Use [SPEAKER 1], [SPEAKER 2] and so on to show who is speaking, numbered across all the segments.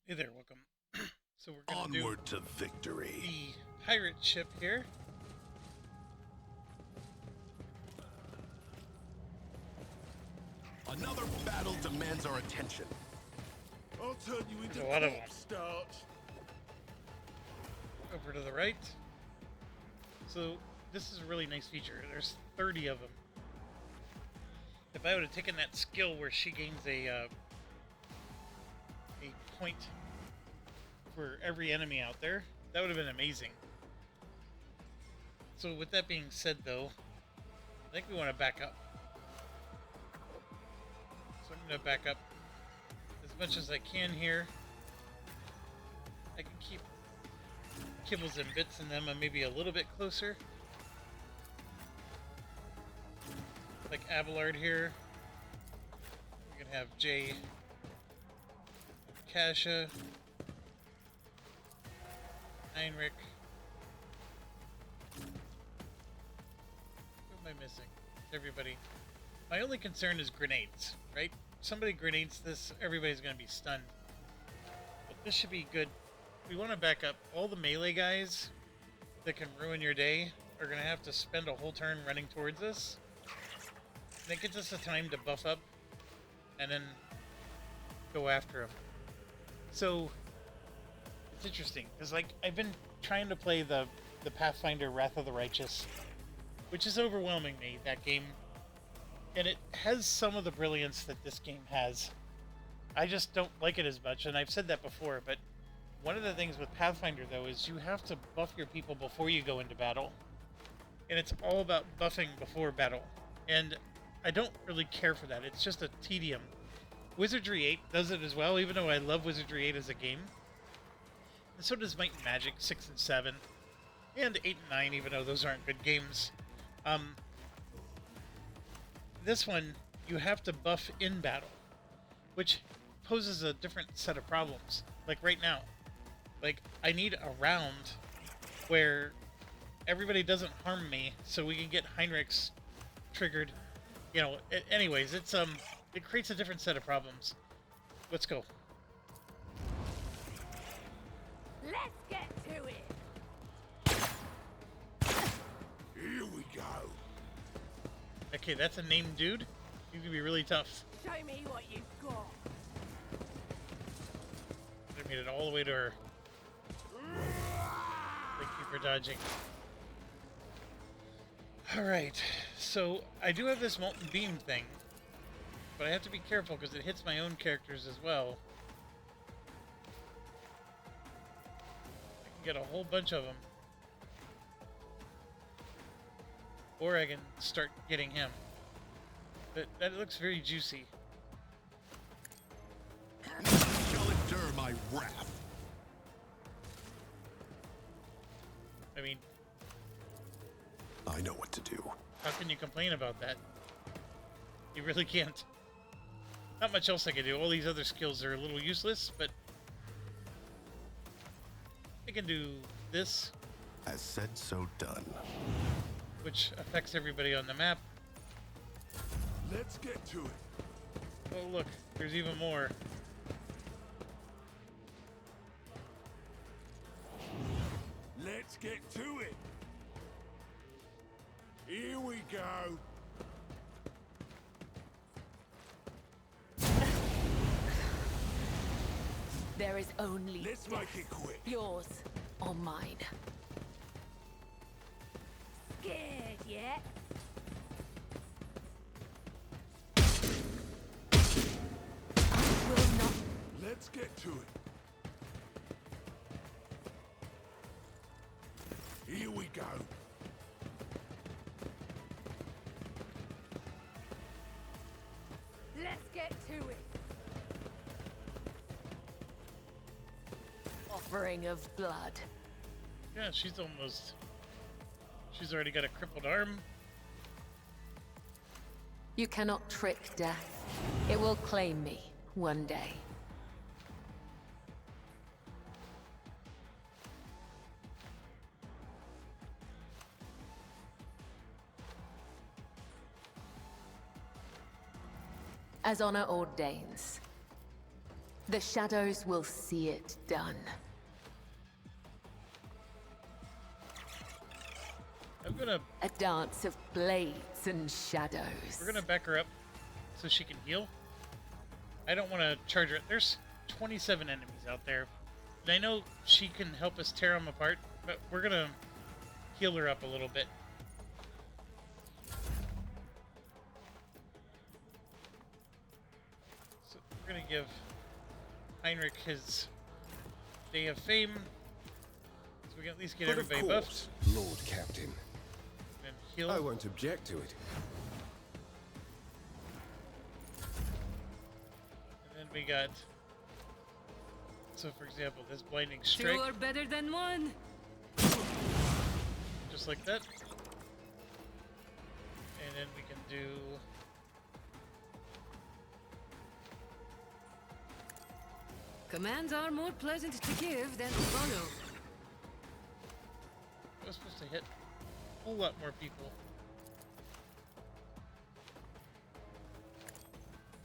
[SPEAKER 1] Hey there, welcome. So we're gonna do
[SPEAKER 2] Onward to victory.
[SPEAKER 1] the pirate ship here.
[SPEAKER 2] Another battle demands our attention.
[SPEAKER 3] I'll turn you into
[SPEAKER 1] There's a lot of them.
[SPEAKER 3] corpse starch.
[SPEAKER 1] Over to the right. So this is a really nice feature. There's 30 of them. If I would have taken that skill where she gains a point for every enemy out there, that would have been amazing. So with that being said, though, I think we want to back up. So I'm going to back up as much as I can here. I can keep kibbles and bits in them and maybe a little bit closer. Like Abelard here. We can have Jay, Kasha, Heinrich. Who am I missing? Everybody. My only concern is grenades, right? Somebody grenades this, everybody's going to be stunned. But this should be good. We want to back up. All the melee guys that can ruin your day are going to have to spend a whole turn running towards us. And it gives us a time to buff up and then go after them. So it's interesting because, like, I've been trying to play the Pathfinder Wrath of the Righteous, which is overwhelming me, that game. And it has some of the brilliance that this game has. I just don't like it as much, and I've said that before, but one of the things with Pathfinder, though, is you have to buff your people before you go into battle. And it's all about buffing before battle. And I don't really care for that. It's just a tedium. Wizardry 8 does it as well, even though I love Wizardry 8 as a game. And so does Might and Magic 6 and 7. And 8 and 9, even though those aren't good games. This one, you have to buff in battle, which poses a different set of problems. Like right now. Like, I need a round where everybody doesn't harm me so we can get Heinrichs triggered. You know, anyways, it creates a different set of problems. Let's go.
[SPEAKER 4] Let's get to it.
[SPEAKER 3] Here we go.
[SPEAKER 1] Okay, that's a named dude. He's gonna be really tough.
[SPEAKER 4] Show me what you've got.
[SPEAKER 1] I made it all the way to her. Thank you for dodging. Alright, so I do have this molten beam thing, but I have to be careful because it hits my own characters as well. I can get a whole bunch of them. Or I can start getting him. But that looks very juicy.
[SPEAKER 2] Shall endure my wrath.
[SPEAKER 1] I mean,
[SPEAKER 2] I know what to do.
[SPEAKER 1] how can you complain about that? You really can't. Not much else I can do. All these other skills are a little useless, but I can do this,
[SPEAKER 2] As said, so done.
[SPEAKER 1] which affects everybody on the map.
[SPEAKER 3] Let's get to it.
[SPEAKER 1] Oh, look, there's even more.
[SPEAKER 3] Let's get to it. Here we go.
[SPEAKER 4] There is only
[SPEAKER 3] Let's make it quick.
[SPEAKER 4] yours or mine. Scared yet? Will not.
[SPEAKER 3] Let's get to it. Here we go.
[SPEAKER 4] Let's get to it. Offering of blood.
[SPEAKER 1] Yeah, she's already got a crippled arm.
[SPEAKER 4] You cannot trick death. It will claim me one day. As honor ordains. The shadows will see it done.
[SPEAKER 1] I'm gonna...
[SPEAKER 4] A dance of blades and shadows.
[SPEAKER 1] We're gonna back her up so she can heal. I don't want to charge her. There's 27 enemies out there. And I know she can help us tear them apart, but we're gonna heal her up a little bit. So we're gonna give Heinrich his Day of Fame, so we can at least get
[SPEAKER 5] But of
[SPEAKER 1] everybody buffed
[SPEAKER 5] course, Lord Captain.
[SPEAKER 1] and heal.
[SPEAKER 5] I won't object to it.
[SPEAKER 1] And then we got, so for example, this blinding
[SPEAKER 6] Two
[SPEAKER 1] strike,
[SPEAKER 6] are better than one.
[SPEAKER 1] just like that. And then we can do
[SPEAKER 6] Commands are more pleasant to give than to follow.
[SPEAKER 1] I was supposed to hit a whole lot more people.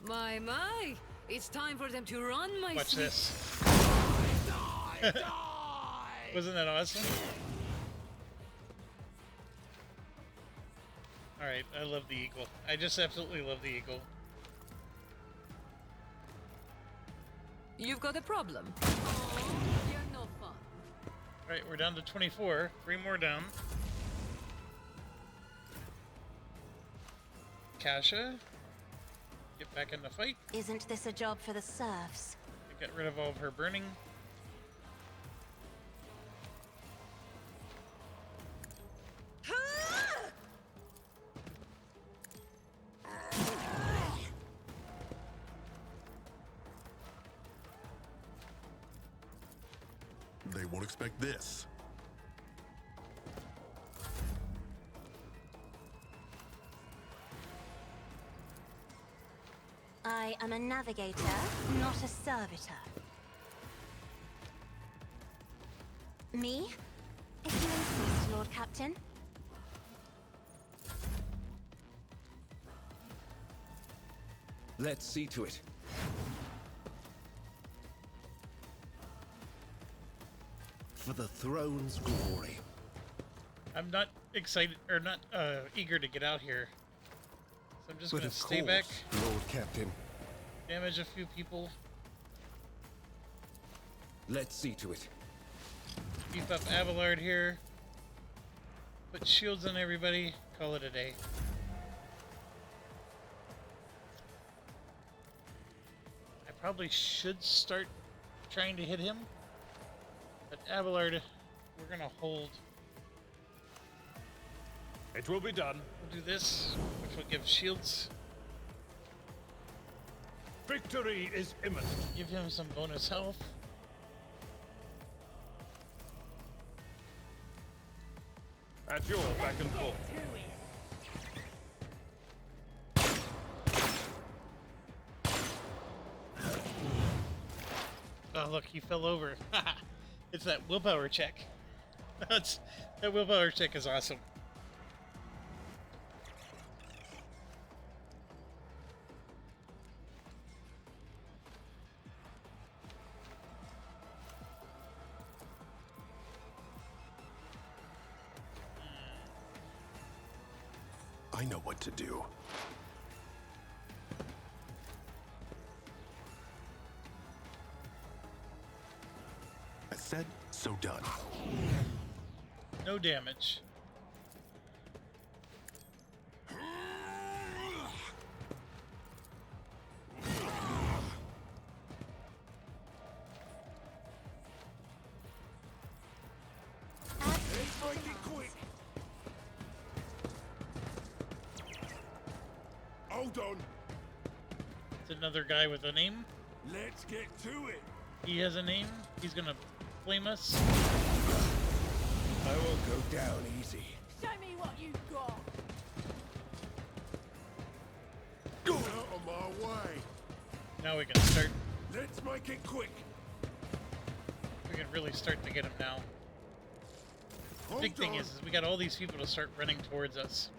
[SPEAKER 6] My, it's time for them to run, my
[SPEAKER 1] Watch
[SPEAKER 6] sweet.
[SPEAKER 1] this. Wasn't that awesome? Alright, I love the eagle. I just absolutely love the eagle.
[SPEAKER 6] You've got a problem. Oh, you're no fun.
[SPEAKER 1] Alright, we're down to 24. 3 more down. Kasha, get back in the fight.
[SPEAKER 7] Isn't this a job for the serfs?
[SPEAKER 1] Get rid of all of her burning.
[SPEAKER 2] They won't expect this.
[SPEAKER 7] I am a navigator, not a servitor. Me? If you insist, Lord Captain.
[SPEAKER 5] Let's see to it. For the throne's glory.
[SPEAKER 1] I'm not excited, or not eager to get out here. So I'm just
[SPEAKER 5] But
[SPEAKER 1] gonna
[SPEAKER 5] of
[SPEAKER 1] stay
[SPEAKER 5] course,
[SPEAKER 1] back,
[SPEAKER 5] Lord Captain.
[SPEAKER 1] damage a few people,
[SPEAKER 5] Let's see to it.
[SPEAKER 1] beef up Abelard here, put shields on everybody, call it a day. I probably should start trying to hit him, but Abelard, we're gonna hold.
[SPEAKER 8] It will be done.
[SPEAKER 1] We'll do this, which will give shields,
[SPEAKER 8] Victory is imminent.
[SPEAKER 1] give him some bonus health.
[SPEAKER 8] At your back and forth.
[SPEAKER 1] Oh, look, he fell over. It's that willpower check. That willpower check is awesome.
[SPEAKER 2] I know what to do. I said, so done.
[SPEAKER 1] No damage.
[SPEAKER 3] Let's make it quick. Hold on.
[SPEAKER 1] It's another guy with a name.
[SPEAKER 3] Let's get to it.
[SPEAKER 1] He has a name. He's gonna flame us.
[SPEAKER 5] I won't go down easy.
[SPEAKER 6] Show me what you've got.
[SPEAKER 3] Out of my way.
[SPEAKER 1] Now we can start.
[SPEAKER 3] Let's make it quick.
[SPEAKER 1] We can really start to get him now. The
[SPEAKER 3] Hold
[SPEAKER 1] big thing
[SPEAKER 3] on.
[SPEAKER 1] is we got all these people to start running towards us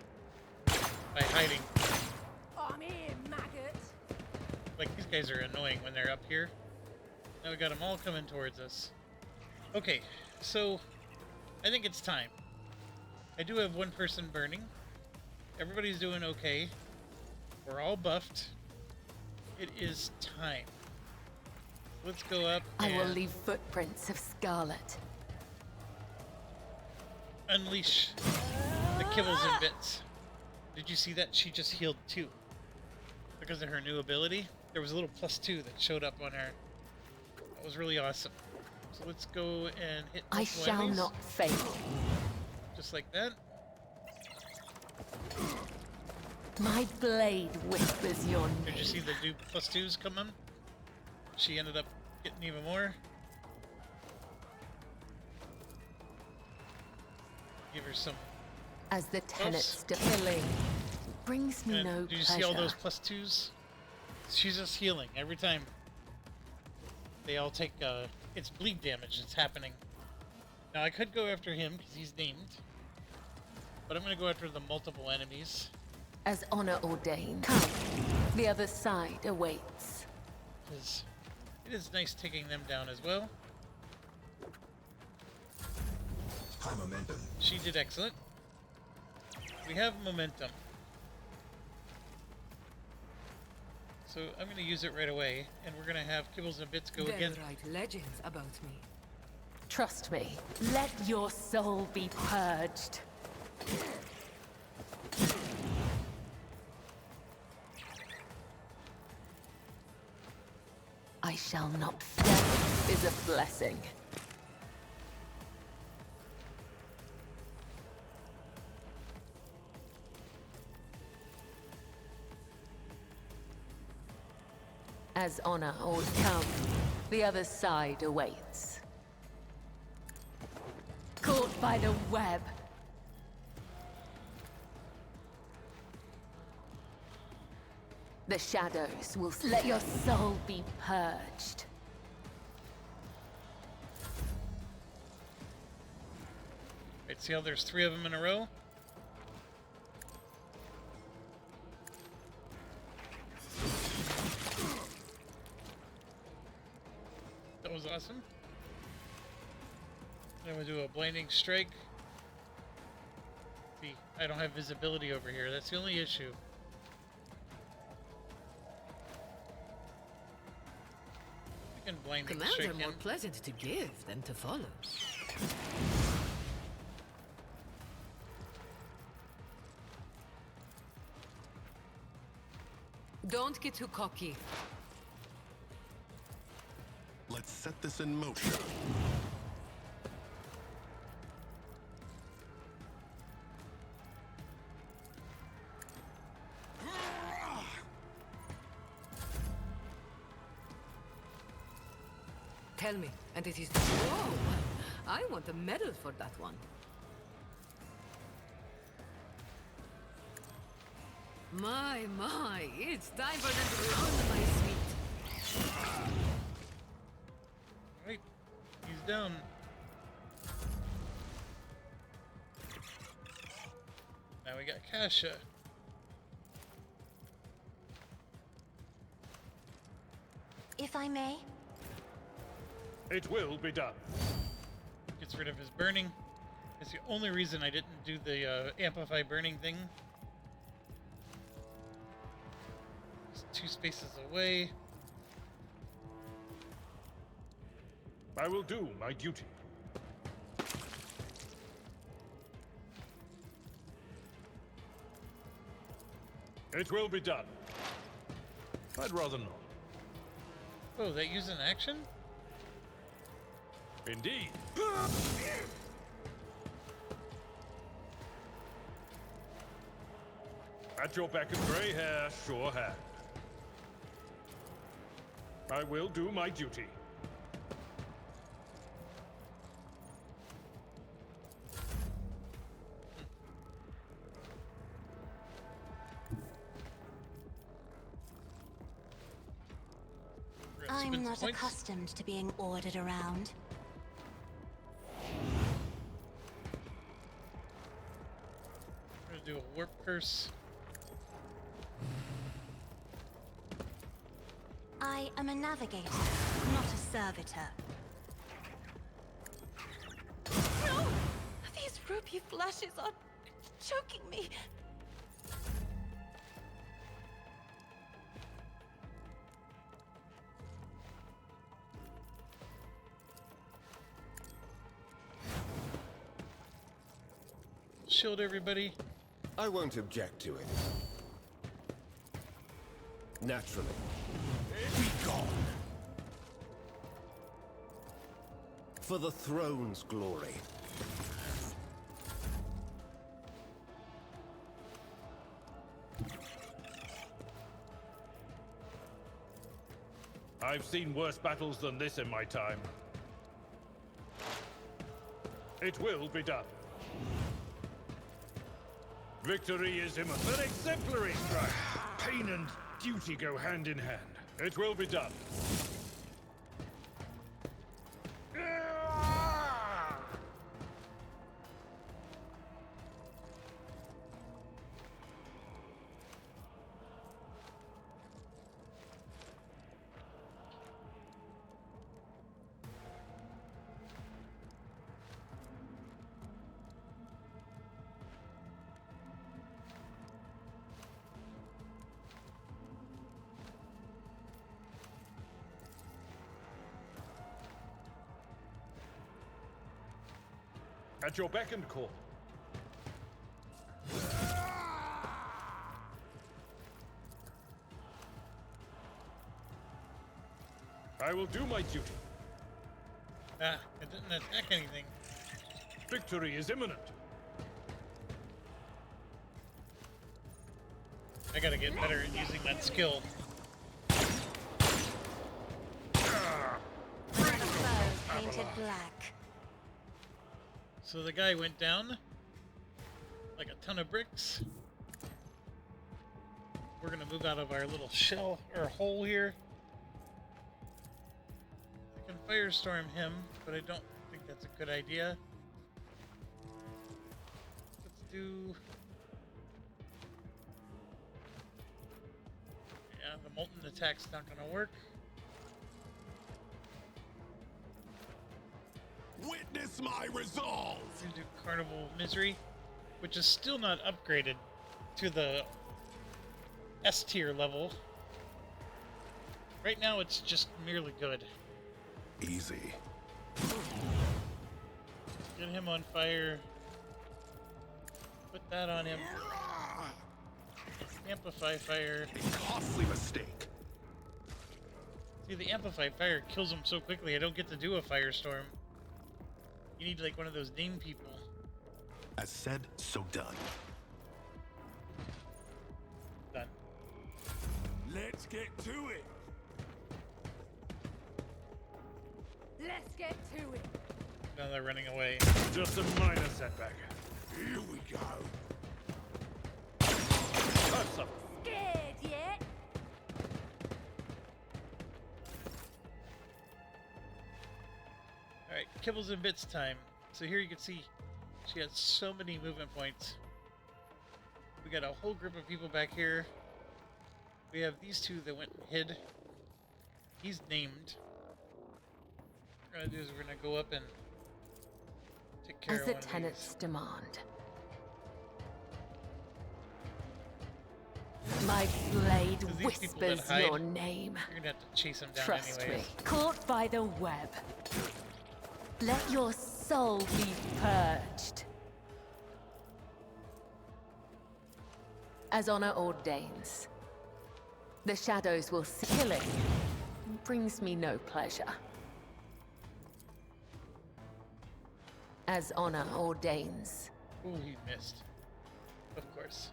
[SPEAKER 1] by hiding.
[SPEAKER 6] I'm here, maggot.
[SPEAKER 1] Like, these guys are annoying when they're up here. Now we got them all coming towards us. Okay, so I think it's time. I do have one person burning. Everybody's doing okay. We're all buffed. It is time. Let's go up
[SPEAKER 4] I will
[SPEAKER 1] and
[SPEAKER 4] leave footprints of scarlet.
[SPEAKER 1] unleash the kibbles and bits. Did you see that? She just healed 2. Because of her new ability. There was a little +2 that showed up on her. That was really awesome. So let's go and hit
[SPEAKER 4] I
[SPEAKER 1] multiple
[SPEAKER 4] shall
[SPEAKER 1] enemies,
[SPEAKER 4] not fail.
[SPEAKER 1] just like that.
[SPEAKER 4] My blade whispers your
[SPEAKER 1] Did you see
[SPEAKER 4] name.
[SPEAKER 1] the new +2s come in? She ended up getting even more. Give her some.
[SPEAKER 4] As the tenets killing brings me
[SPEAKER 1] And
[SPEAKER 4] no
[SPEAKER 1] did you
[SPEAKER 4] pleasure.
[SPEAKER 1] see all those +2s? She's just healing every time. They all take it's bleed damage that's happening. Now I could go after him because he's named, but I'm gonna go after the multiple enemies.
[SPEAKER 4] As honor ordained. Come, the other side awaits.
[SPEAKER 1] Because it is nice taking them down as well.
[SPEAKER 5] High momentum.
[SPEAKER 1] She did excellent. We have momentum. So I'm going to use it right away, and we're going to have Kibbles and Bits go
[SPEAKER 6] They
[SPEAKER 1] again.
[SPEAKER 6] write legends about me.
[SPEAKER 4] Trust me, let your soul be purged. I shall not fail. Death is a blessing. As honor or come, the other side awaits. Caught by the web. The shadows will let your soul be purged.
[SPEAKER 1] Right, see how there's 3 of them in a row? That was awesome. Then we'll do a blinding strike. See, I don't have visibility over here. That's the only issue. I can blinding
[SPEAKER 6] Commands
[SPEAKER 1] strike
[SPEAKER 6] are more
[SPEAKER 1] him.
[SPEAKER 6] pleasant to give than to follow. Don't get too cocky.
[SPEAKER 2] Let's set this in motion.
[SPEAKER 6] Tell me, and it is. Whoa! I want a medal for that one. My, it's time for them to run, my sweet.
[SPEAKER 1] Right, he's down. Now we got Kasha.
[SPEAKER 7] If I may,
[SPEAKER 8] It will be done.
[SPEAKER 1] Gets rid of his burning. It's the only reason I didn't do the amplify burning thing. Just 2 spaces away.
[SPEAKER 8] I will do my duty. It will be done. I'd rather not.
[SPEAKER 1] Oh, that used an action?
[SPEAKER 8] Indeed. At your beck and grey hair, sure hand. I will do my duty.
[SPEAKER 7] I'm
[SPEAKER 1] Spend
[SPEAKER 7] not
[SPEAKER 1] points.
[SPEAKER 7] accustomed to being ordered around.
[SPEAKER 1] I'm gonna do a warp curse.
[SPEAKER 7] I am a navigator, not a servitor.
[SPEAKER 9] No! These ruby flashes are choking me.
[SPEAKER 1] Shield everybody.
[SPEAKER 5] I won't object to it. Naturally. Be gone. For the throne's glory.
[SPEAKER 8] I've seen worse battles than this in my time. It will be done. Victory is imminent. An exemplary strike. Pain and duty go hand in hand. It will be done. At your beck and call. I will do my duty.
[SPEAKER 1] Ah, it didn't attack anything.
[SPEAKER 8] Victory is imminent.
[SPEAKER 1] I gotta get better at using that skill.
[SPEAKER 7] Another foe painted black.
[SPEAKER 1] So the guy went down like a ton of bricks. We're gonna move out of our little shell or hole here. I can firestorm him, but I don't think that's a good idea. Let's do... Yeah, the molten attack's not gonna work.
[SPEAKER 2] Witness my resolve!
[SPEAKER 1] We're gonna do Carnival Misery, which is still not upgraded to the S tier level. Right now it's just merely good.
[SPEAKER 2] Easy.
[SPEAKER 1] Get him on fire. Put that on him. Amplify fire.
[SPEAKER 2] A costly mistake.
[SPEAKER 1] See, the Amplify fire kills him so quickly I don't get to do a firestorm. You need like one of those name people.
[SPEAKER 2] As said, so done.
[SPEAKER 1] Done.
[SPEAKER 3] Let's get to it.
[SPEAKER 4] Let's get to it.
[SPEAKER 1] Now they're running away.
[SPEAKER 8] Just a minor setback.
[SPEAKER 3] Here we go.
[SPEAKER 8] That's up.
[SPEAKER 4] Scared yet?
[SPEAKER 1] Alright, Kibbles and Bits time. So here you can see she has so many movement points. We got a whole group of people back here. We have these two that went and hid. He's named. What we're gonna do is we're gonna go up and take care
[SPEAKER 4] As
[SPEAKER 1] of
[SPEAKER 4] the
[SPEAKER 1] one of
[SPEAKER 4] tenants
[SPEAKER 1] these.
[SPEAKER 4] demand. My blade
[SPEAKER 1] 'Cause these people that
[SPEAKER 4] whispers
[SPEAKER 1] hide,
[SPEAKER 4] your name.
[SPEAKER 1] You're gonna have to chase him down
[SPEAKER 4] Trust
[SPEAKER 1] anyways.
[SPEAKER 4] me. Caught by the web. Let your soul be purged. As honor ordains. The shadows will see. Killing brings me no pleasure. As honor ordains.
[SPEAKER 1] Ooh, he missed. Of course.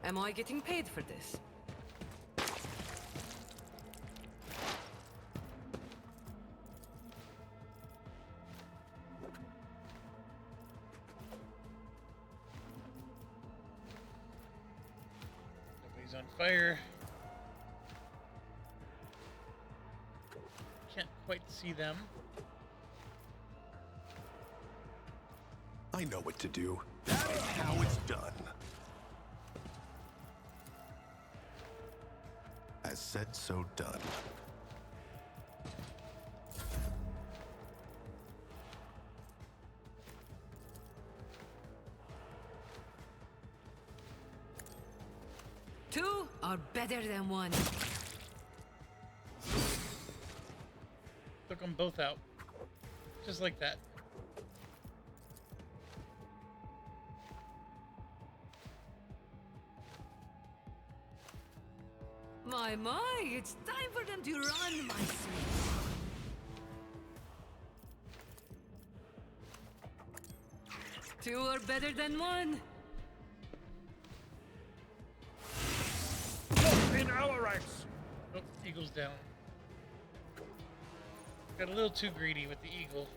[SPEAKER 6] Am I getting paid for this?
[SPEAKER 1] Nobody's on fire. Can't quite see them.
[SPEAKER 2] I know what to do. That is how it's done. As said, so done.
[SPEAKER 6] Two are better than one.
[SPEAKER 1] Took them both out. Just like that.
[SPEAKER 6] My, it's time for them to run, my sweet. Two are better than one.
[SPEAKER 8] In our ranks!
[SPEAKER 1] Oh, eagle's down. Got a little too greedy with the eagle.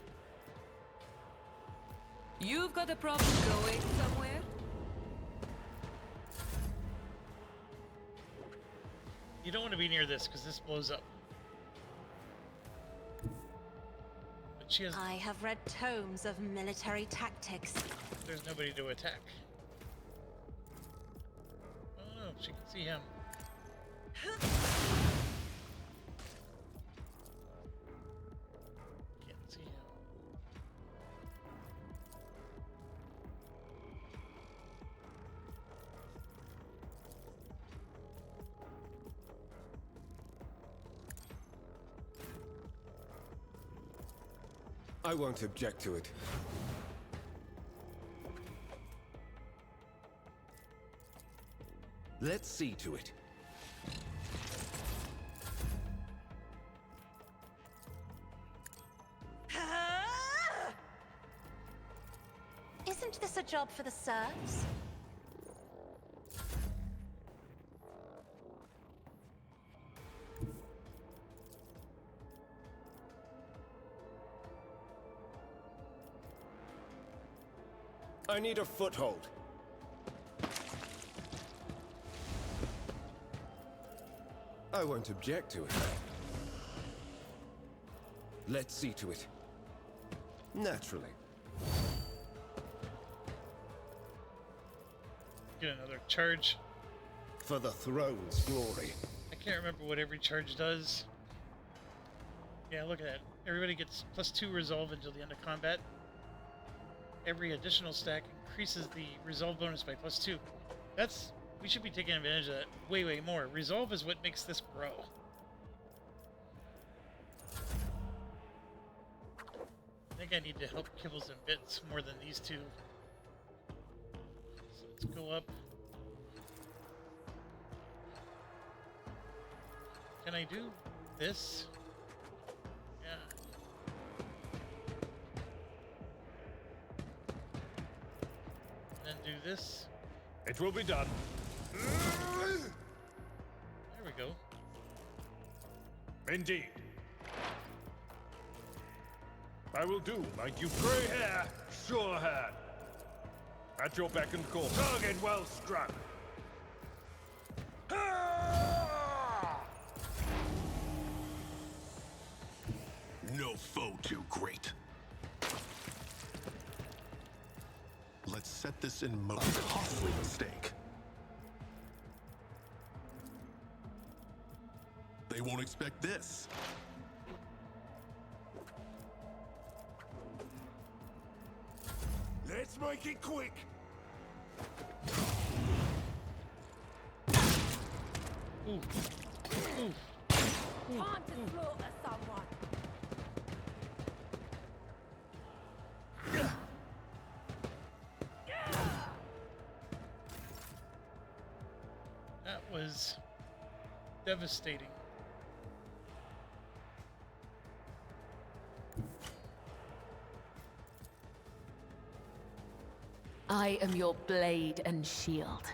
[SPEAKER 6] You've got a problem going somewhere?
[SPEAKER 1] You don't want to be near this because this blows up. But she has.
[SPEAKER 7] I have read tomes of military tactics.
[SPEAKER 1] There's nobody to attack. Oh no, she can see him. Can't see him.
[SPEAKER 5] I won't object to it. Let's see to it.
[SPEAKER 7] Isn't this a job for the serfs?
[SPEAKER 5] I need a foothold. I won't object to it. Let's see to it. Naturally.
[SPEAKER 1] Get another charge.
[SPEAKER 5] For the throne's glory.
[SPEAKER 1] I can't remember what every charge does. Yeah, look at that. Everybody gets +2 resolve until the end of combat. Every additional stack increases the resolve bonus by +2. We should be taking advantage of that way, way more. Resolve is what makes this grow. I think I need to help Kibbles and Bits more than these two. So let's go up. Can I do this? Yeah. And then do this.
[SPEAKER 8] It will be done.
[SPEAKER 1] There we go.
[SPEAKER 8] Indeed. I will do like you gray hair, sure hand. At your beck and call. Target well struck.
[SPEAKER 2] No foe too great. Let's set this in motion. A costly mistake. They won't expect this.
[SPEAKER 3] Let's make it quick.
[SPEAKER 1] Ooh. Ooh.
[SPEAKER 9] Time to slaughter someone.
[SPEAKER 1] That was devastating.
[SPEAKER 4] I am your blade and shield.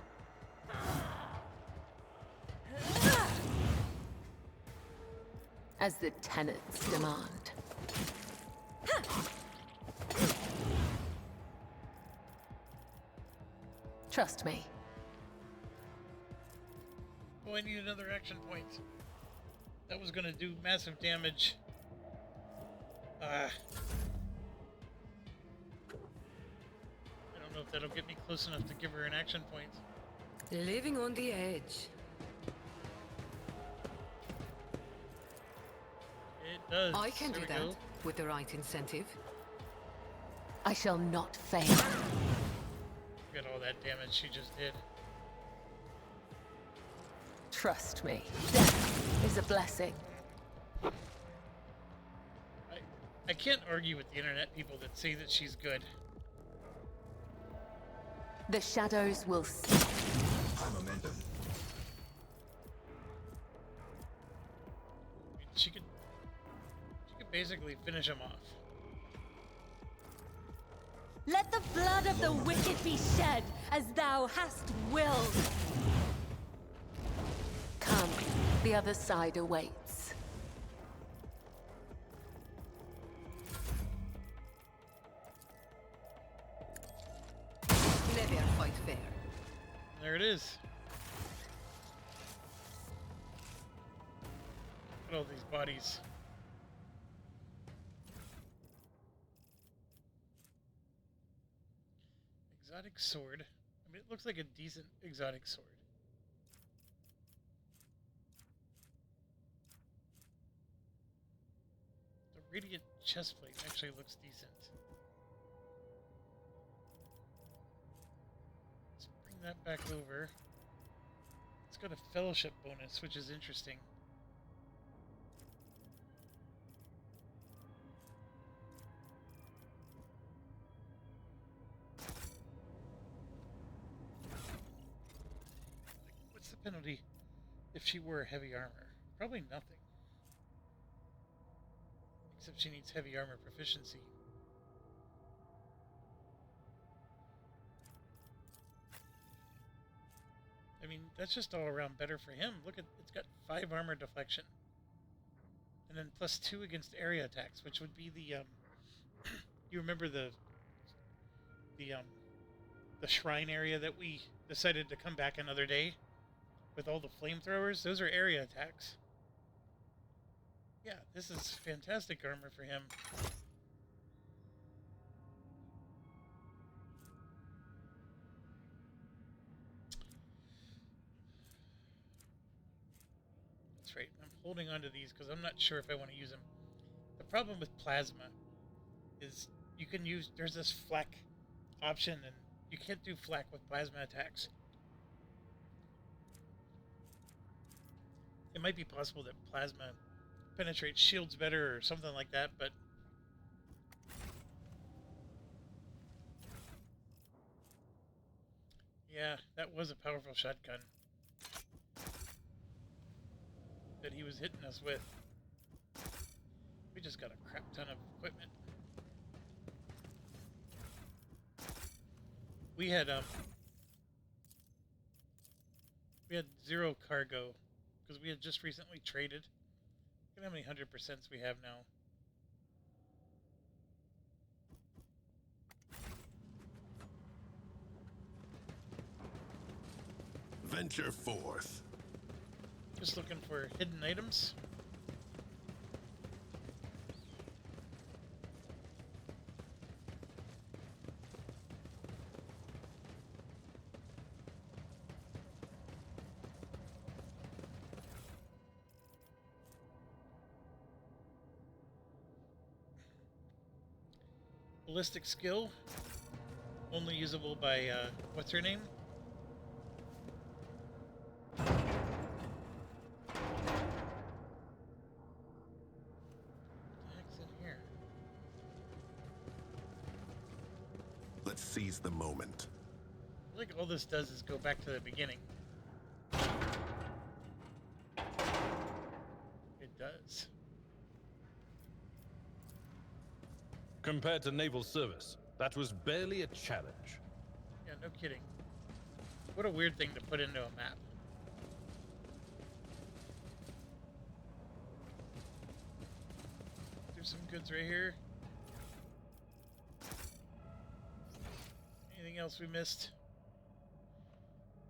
[SPEAKER 4] As the tenets demand. Trust me.
[SPEAKER 1] Oh, I need another action point. That was gonna do massive damage. Ah. know if that'll get me close enough to give her an action point.
[SPEAKER 6] Living on the edge.
[SPEAKER 1] It does.
[SPEAKER 6] I can
[SPEAKER 1] There
[SPEAKER 6] do
[SPEAKER 1] we
[SPEAKER 6] that
[SPEAKER 1] go.
[SPEAKER 6] with the right incentive.
[SPEAKER 4] I shall not fail.
[SPEAKER 1] Look at all that damage she just did.
[SPEAKER 4] Trust me, death is a blessing.
[SPEAKER 1] I can't argue with the internet people that say that she's good.
[SPEAKER 4] The shadows will see.
[SPEAKER 5] Momentum.
[SPEAKER 1] I mean, she could basically finish him off.
[SPEAKER 9] Let the blood of the wicked be shed, as thou hast willed.
[SPEAKER 4] Come, the other side awaits.
[SPEAKER 6] Never fight fair.
[SPEAKER 1] There it is. Look at all these bodies. Exotic sword. I mean, it looks like a decent exotic sword. The radiant chestplate actually looks decent. Let's bring that back over. It's got a fellowship bonus, which is interesting. What's the penalty if she wore heavy armor? Probably nothing. Except she needs heavy armor proficiency. I mean, that's just all around better for him. Look at, it's got 5 armor deflection. And then plus 2 against area attacks, which would be the, you remember the shrine area that we decided to come back another day with all the flamethrowers? Those are area attacks. Yeah, this is fantastic armor for him. That's right. I'm holding on to these because I'm not sure if I want to use them. The problem with plasma is you can use, there's this flak option, and you can't do flak with plasma attacks. It might be possible that plasma penetrates shields better or something like that, but yeah, that was a powerful shotgun that he was hitting us with. We just got a crap ton of equipment. We had 0 cargo because we had just recently traded. Look at how many 100% we have now.
[SPEAKER 2] Venture forth.
[SPEAKER 1] Just looking for hidden items. Ballistic skill, only usable by, what's her name? What the heck's in here?
[SPEAKER 2] Let's seize the moment.
[SPEAKER 1] I feel like all this does is go back to the beginning. It does.
[SPEAKER 8] Compared to naval service, that was barely a challenge.
[SPEAKER 1] Yeah, no kidding. What a weird thing to put into a map. There's some goods right here. Anything else we missed?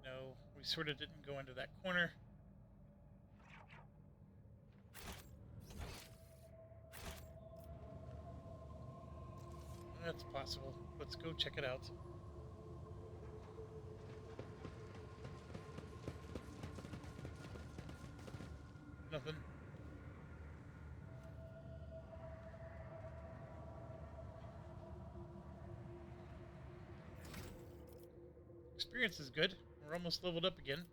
[SPEAKER 1] No, we sort of didn't go into that corner. That's possible. Let's go check it out. Experience is good. We're almost leveled up again.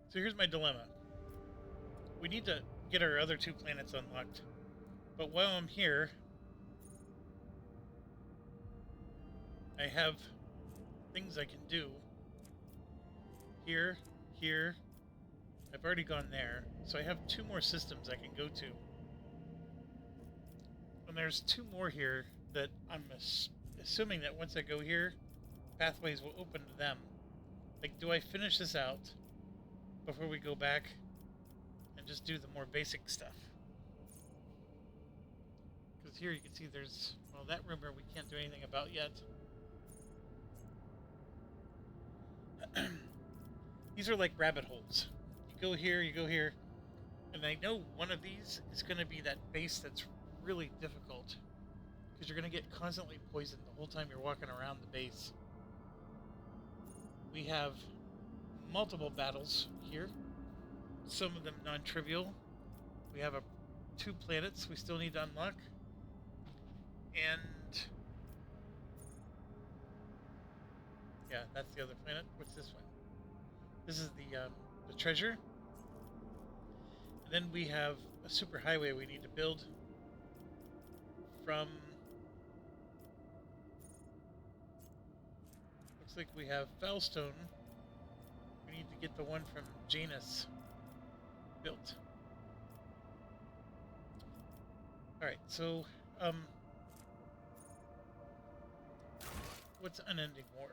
[SPEAKER 1] So here's my dilemma. We need to get our other 2 planets unlocked. But while I'm here, I have things I can do. Here, here. I've already gone there. So I have 2 more systems I can go to. And there's 2 more here that I'm assuming that once I go here, pathways will open to them. Like, do I finish this out before we go back and just do the more basic stuff? Because here you can see there's, well, that rumor we can't do anything about yet. These are like rabbit holes. You go here, and I know one of these is going to be that base that's really difficult, because you're going to get constantly poisoned the whole time you're walking around the base. We have multiple battles here, some of them non-trivial. We have 2 planets we still need to unlock, and yeah, that's the other planet. What's this one? This is the treasure. And then we have a super highway we need to build from. Looks like we have Foulstone. We need to get the one from Janus built. Alright, so, what's Unending War?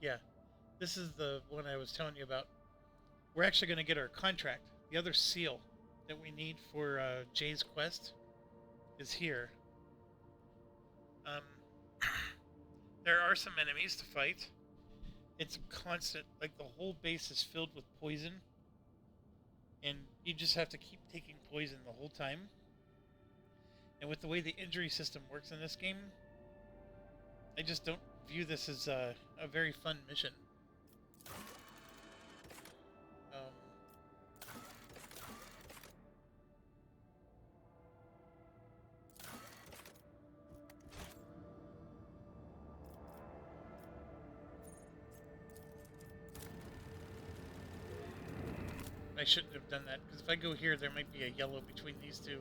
[SPEAKER 1] Yeah, this is the one I was telling you about. We're actually going to get our contract. The other seal that we need for Jay's quest is here. There are some enemies to fight. It's constant, like the whole base is filled with poison, and you just have to keep taking poison the whole time. And with the way the injury system works in this game, I just don't view this as a very fun mission. I shouldn't have done that, because if I go here, there might be a yellow between these 2.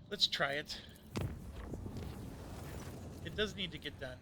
[SPEAKER 1] Let's try it. It does need to get done.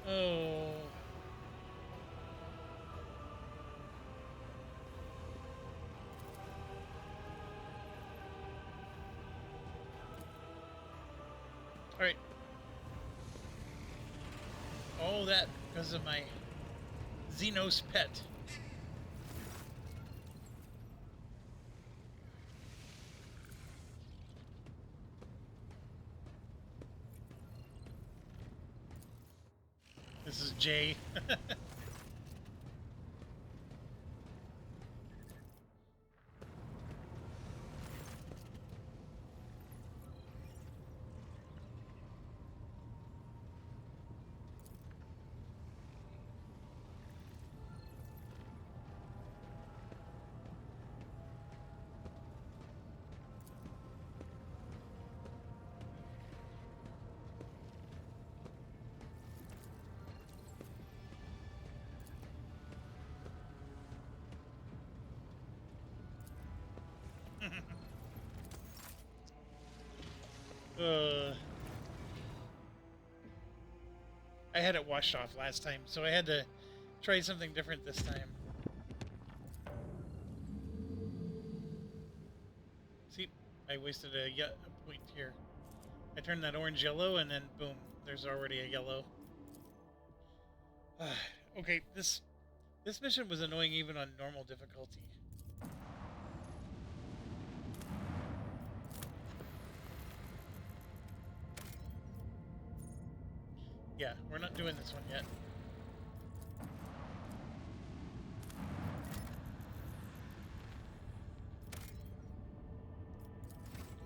[SPEAKER 1] Oh. Alright. All that because of my Xenos pet. This is Jay. I had it washed off last time, so I had to try something different this time. See, I wasted a point here. I turned that orange yellow, and then boom, there's already a yellow. Okay, this mission was annoying even on normal difficulty. Yeah, we're not doing this one yet.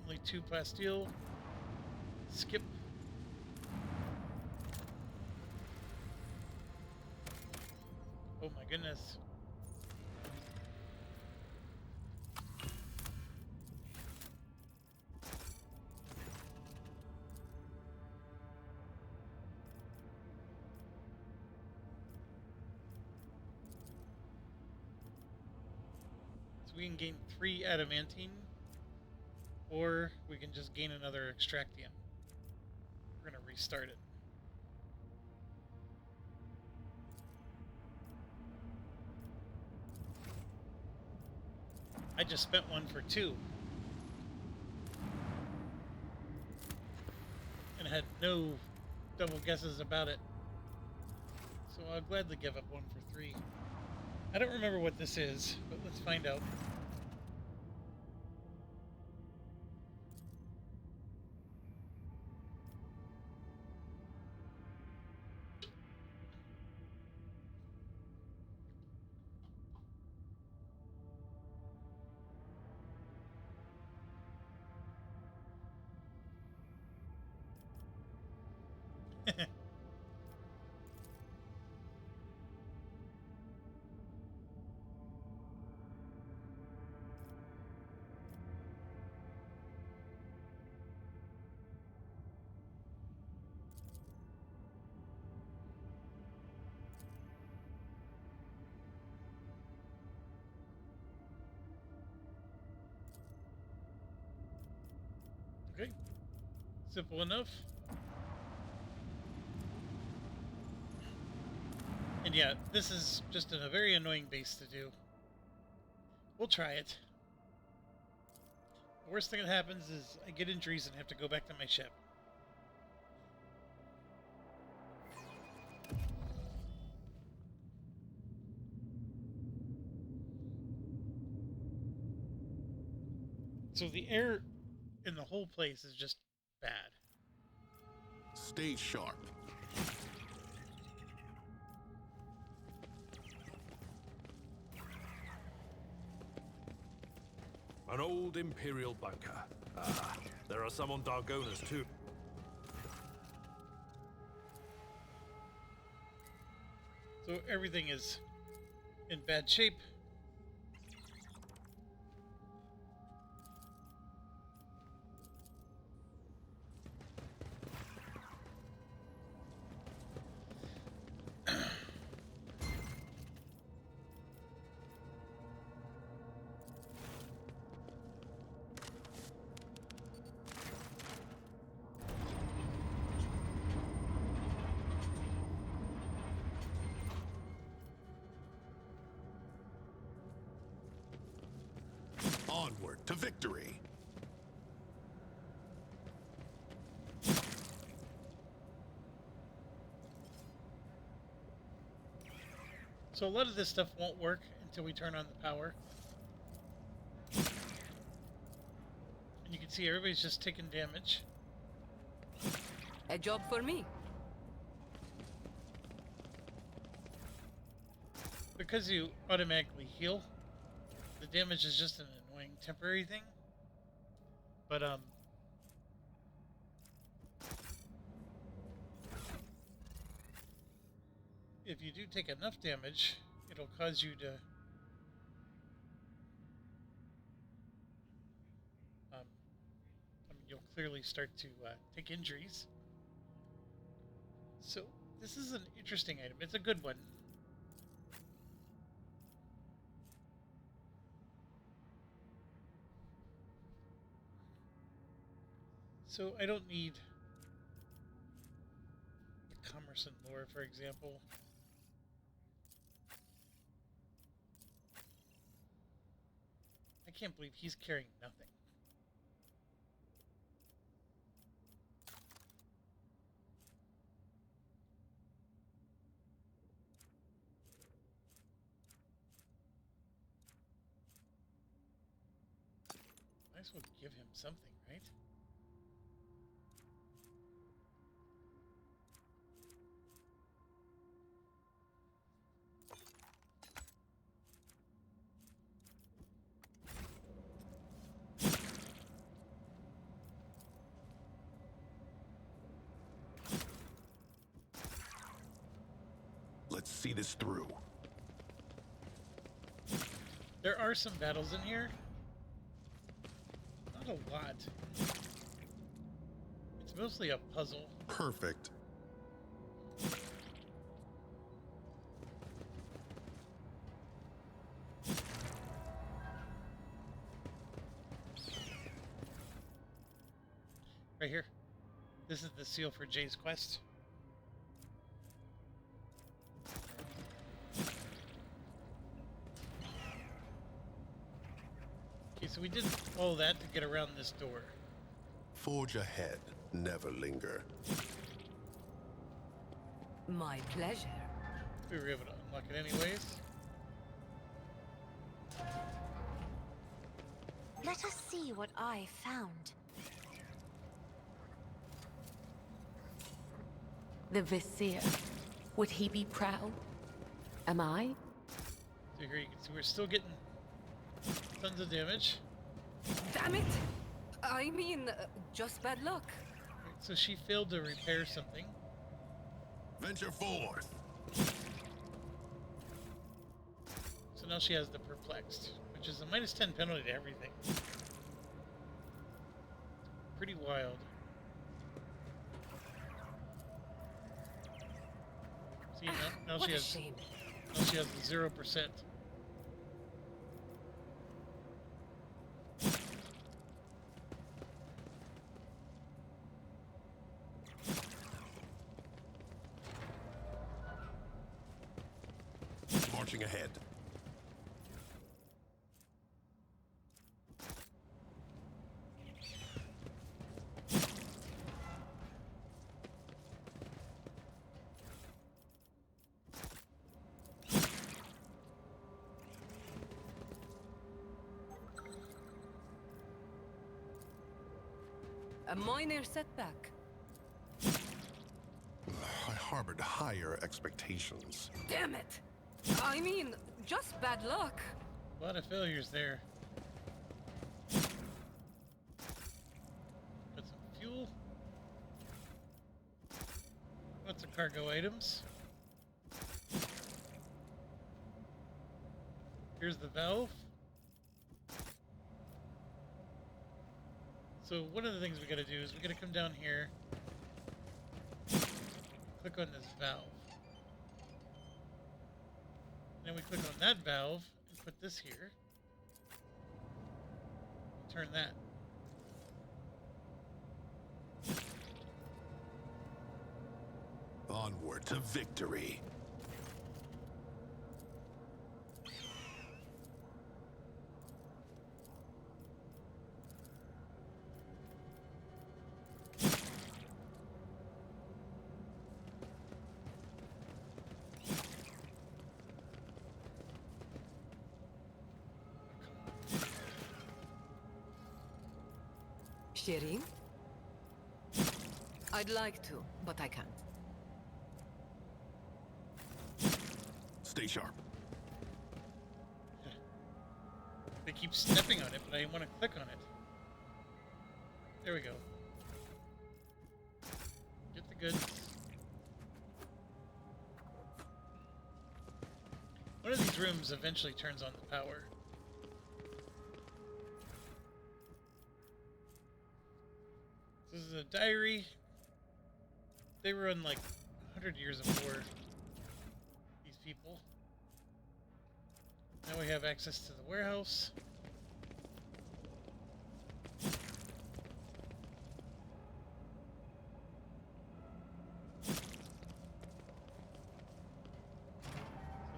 [SPEAKER 1] Only 2 pastille. Skip. Oh my goodness. We can gain 3 adamantine, or we can just gain another extractium. We're gonna restart it. I just spent 1 for 2. And had no double guesses about it. So I'll gladly give up 1 for 3. I don't remember what this is, but let's find out. Okay, simple enough. And yeah, this is just a very annoying base to do. We'll try it. The worst thing that happens is I get injuries and have to go back to my ship. So the air in the whole place is just bad.
[SPEAKER 2] Stay sharp.
[SPEAKER 8] An old Imperial bunker. Ah, there are some on Dargonas too.
[SPEAKER 1] So everything is in bad shape.
[SPEAKER 2] Onward to victory.
[SPEAKER 1] So a lot of this stuff won't work until we turn on the power. And you can see everybody's just taking damage.
[SPEAKER 6] A job for me.
[SPEAKER 1] Because you automatically heal, the damage is just an annoying temporary thing. But if you do take enough damage, it'll cause you to you'll clearly start to take injuries. So this is an interesting item. It's a good one. So I don't need the commerce and lore, for example. I can't believe he's carrying nothing. Might as well give him something, right?
[SPEAKER 2] Let's see this through.
[SPEAKER 1] There are some battles in here. Not a lot. It's mostly a puzzle.
[SPEAKER 2] Perfect.
[SPEAKER 1] Right here. This is the seal for Jay's quest. Okay, so we did all that to get around this door.
[SPEAKER 2] Forge ahead, never linger.
[SPEAKER 6] My pleasure.
[SPEAKER 1] We were able to unlock it anyways.
[SPEAKER 7] Let us see what I found.
[SPEAKER 4] The Vizier. Would he be proud? Am I?
[SPEAKER 1] So here you can see we're still getting tons of damage.
[SPEAKER 6] Damn it! I mean, just bad luck.
[SPEAKER 1] Right, so she failed to repair something.
[SPEAKER 2] Venture forth.
[SPEAKER 1] So now she has the Perplexed, which is a -10 penalty to everything. Pretty wild. See, now
[SPEAKER 6] What
[SPEAKER 1] she
[SPEAKER 6] a
[SPEAKER 1] has
[SPEAKER 6] shame.
[SPEAKER 1] now she has the 0%.
[SPEAKER 2] Marching ahead.
[SPEAKER 6] A minor setback.
[SPEAKER 2] I harbored higher expectations.
[SPEAKER 6] Damn it! I mean, just bad luck.
[SPEAKER 1] A lot of failures there. Got some fuel. Lots of cargo items. Here's the valve. So one of the things we gotta do is we gotta come down here, click on this valve. Then we click on that valve and put this here. Turn that.
[SPEAKER 2] Onward to victory.
[SPEAKER 6] Sharing? I'd like to, but I can't.
[SPEAKER 2] Stay sharp.
[SPEAKER 1] They keep stepping on it, but I want to click on it. There we go. Get the goods. One of these rooms eventually turns on the power. This is a diary. They were in like 100 years of war. These people. Now we have access to the warehouse.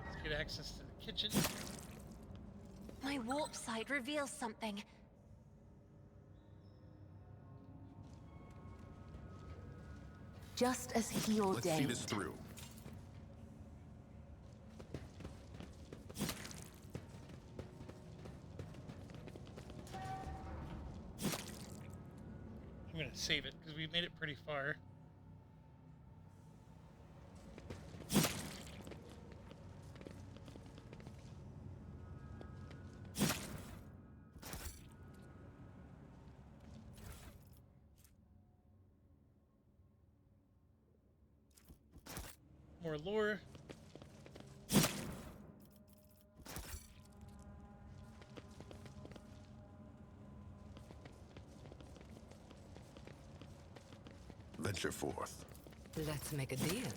[SPEAKER 1] Let's get access to the kitchen.
[SPEAKER 7] My warp sight reveals something.
[SPEAKER 4] Just as he
[SPEAKER 2] Let's see
[SPEAKER 4] ordained.
[SPEAKER 2] this through.
[SPEAKER 1] I'm gonna save it because we made it pretty far. More lore.
[SPEAKER 2] Venture forth.
[SPEAKER 6] Let's make a deal.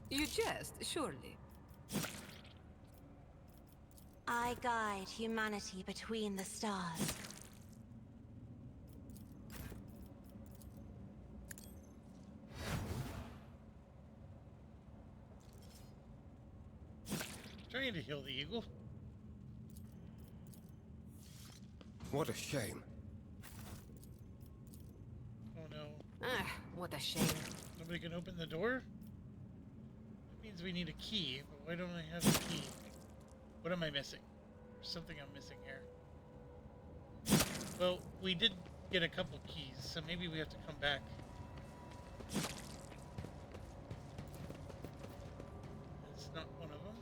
[SPEAKER 6] You jest, surely.
[SPEAKER 7] I guide humanity between the stars.
[SPEAKER 1] Trying to heal the eagle.
[SPEAKER 5] What a shame.
[SPEAKER 1] Oh no.
[SPEAKER 6] Ah, what a shame.
[SPEAKER 1] Nobody can open the door? That means we need a key, but why don't I have a key? What am I missing? There's something I'm missing here. Well, we did get a couple keys, so maybe we have to come back. It's not one of them.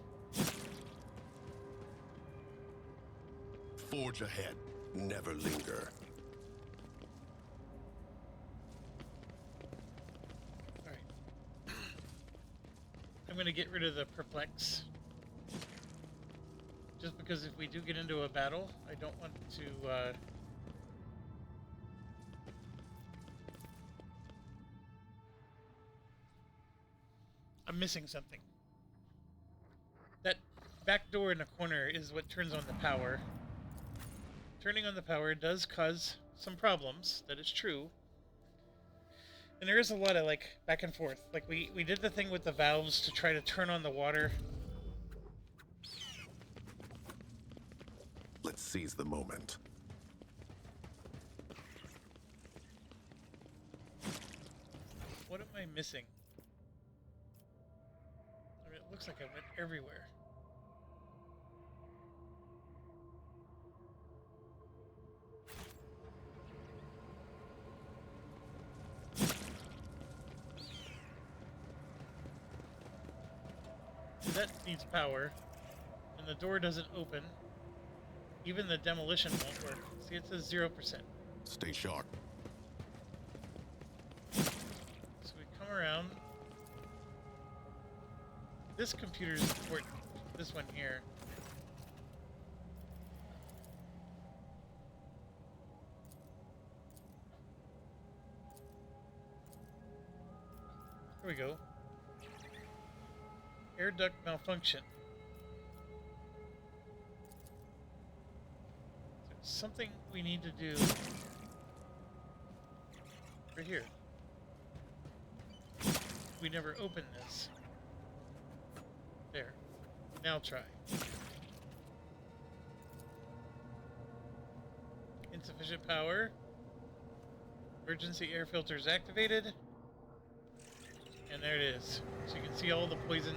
[SPEAKER 2] Forge ahead. Never linger.
[SPEAKER 1] Alright. I'm gonna get rid of the perplex. Just because if we do get into a battle, I don't want to, I'm missing something. That back door in the corner is what turns on the power. Turning on the power does cause some problems, that is true. And there is a lot of, like, back and forth. Like, we did the thing with the valves to try to turn on the water.
[SPEAKER 2] Let's seize the moment.
[SPEAKER 1] What am I missing? I mean, it looks like I went everywhere. That needs power, and the door doesn't open. Even the demolition won't work. See, it says 0%.
[SPEAKER 2] Stay sharp.
[SPEAKER 1] So we come around. This computer is important. This one here. Here we go. Air duct malfunction. There's something we need to do right here. We never opened this. There. Now try. Insufficient power. Emergency air filters activated. And there it is. So you can see all the poison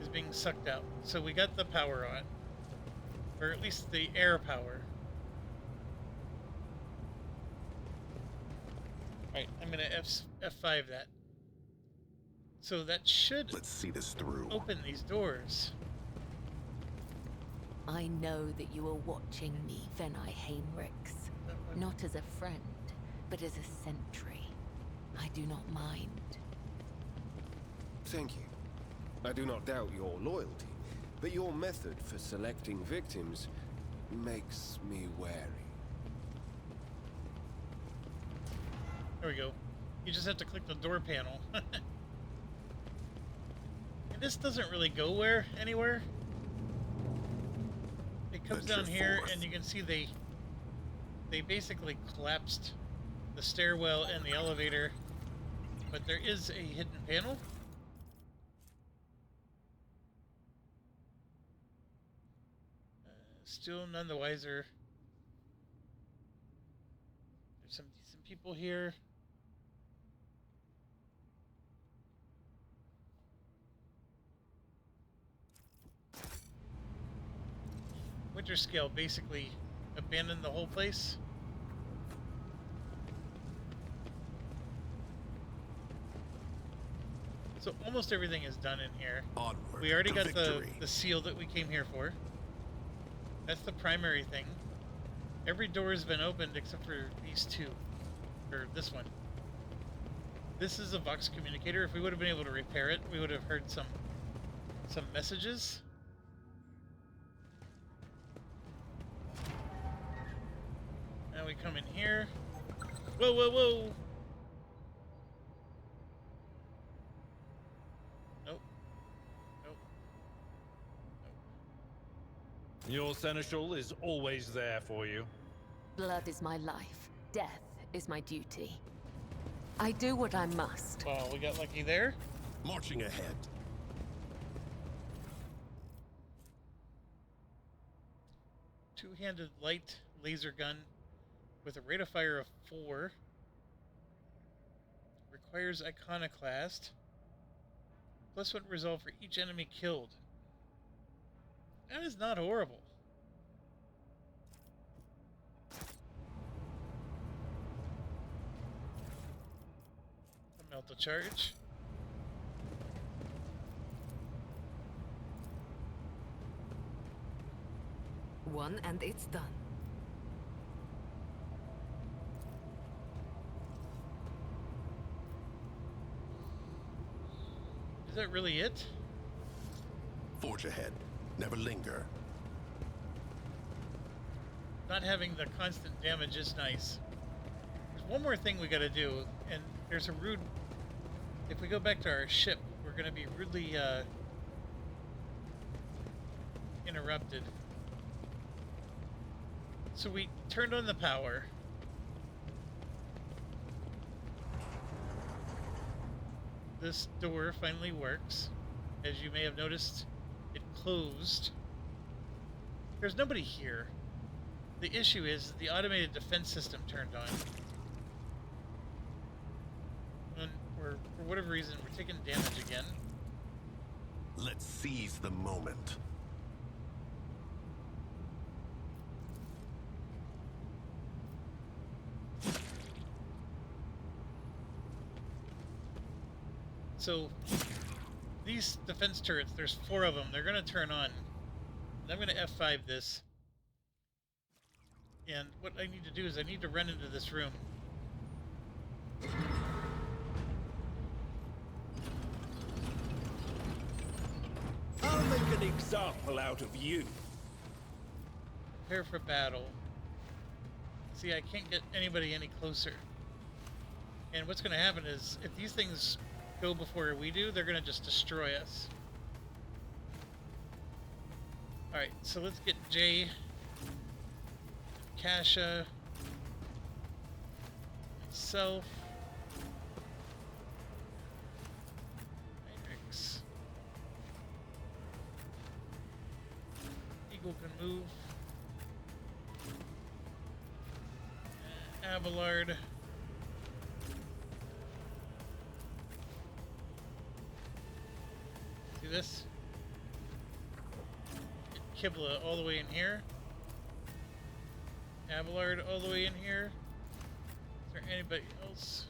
[SPEAKER 1] is being sucked out. So we got the power on. Or at least the air power. Alright, I'm gonna F5 that. So that should
[SPEAKER 2] Let's see this through.
[SPEAKER 1] open these doors.
[SPEAKER 4] I know that you are watching me, Venai Heinrichs. Not as a friend, but as a sentry. I do not mind.
[SPEAKER 5] Thank you. I do not doubt your loyalty, but your method for selecting victims makes me wary.
[SPEAKER 1] There we go. You just have to click the door panel. And this doesn't really go anywhere. It comes down
[SPEAKER 2] Venture
[SPEAKER 1] here,
[SPEAKER 2] forth.
[SPEAKER 1] and you can see they basically collapsed the stairwell and the elevator, but there is a hidden panel. Still none the wiser. There's some decent people here. Winter Scale basically abandoned the whole place. So almost everything is done in here.
[SPEAKER 2] Onward
[SPEAKER 1] We already
[SPEAKER 2] to
[SPEAKER 1] got
[SPEAKER 2] victory.
[SPEAKER 1] the seal that we came here for. That's the primary thing. Every door has been opened except for these two. Or this one. This is a Vox communicator. If we would have been able to repair it, we would have heard some messages. Now we come in here. Whoa, whoa, whoa! Nope. Nope.
[SPEAKER 8] Your seneschal is always there for you.
[SPEAKER 4] Blood is my life. Death is my duty. I do what I must.
[SPEAKER 1] Well, we got lucky there.
[SPEAKER 2] Marching ahead.
[SPEAKER 1] Two-handed light laser gun with a rate of fire of 4. Requires Iconoclast. +1 resolve for each enemy killed. That is not horrible. A melt the charge.
[SPEAKER 6] One and it's done.
[SPEAKER 1] Is that really it?
[SPEAKER 2] Forge ahead. Never linger.
[SPEAKER 1] Not having the constant damage is nice. There's one more thing we gotta do, and there's a rude... If we go back to our ship, we're gonna be rudely, interrupted. So we turned on the power. This door finally works. As you may have noticed, it closed. There's nobody here. The issue is the automated defense system turned on. And for whatever reason, we're taking damage again.
[SPEAKER 2] Let's seize the moment.
[SPEAKER 1] So, these defense turrets, there's 4 of them. They're going to turn on. And I'm going to F5 this. And what I need to do is I need to run into this room.
[SPEAKER 5] I'll make an example out of you.
[SPEAKER 1] Prepare for battle. See, I can't get anybody any closer. And what's going to happen is, if these things go before we do, they're going to just destroy us. Alright, so let's get Jay, Kasha, myself, Heinrichs. Eagle can move. Abelard. See this? Get Kibla all the way in here. Abelard all the way in here. Is there anybody else?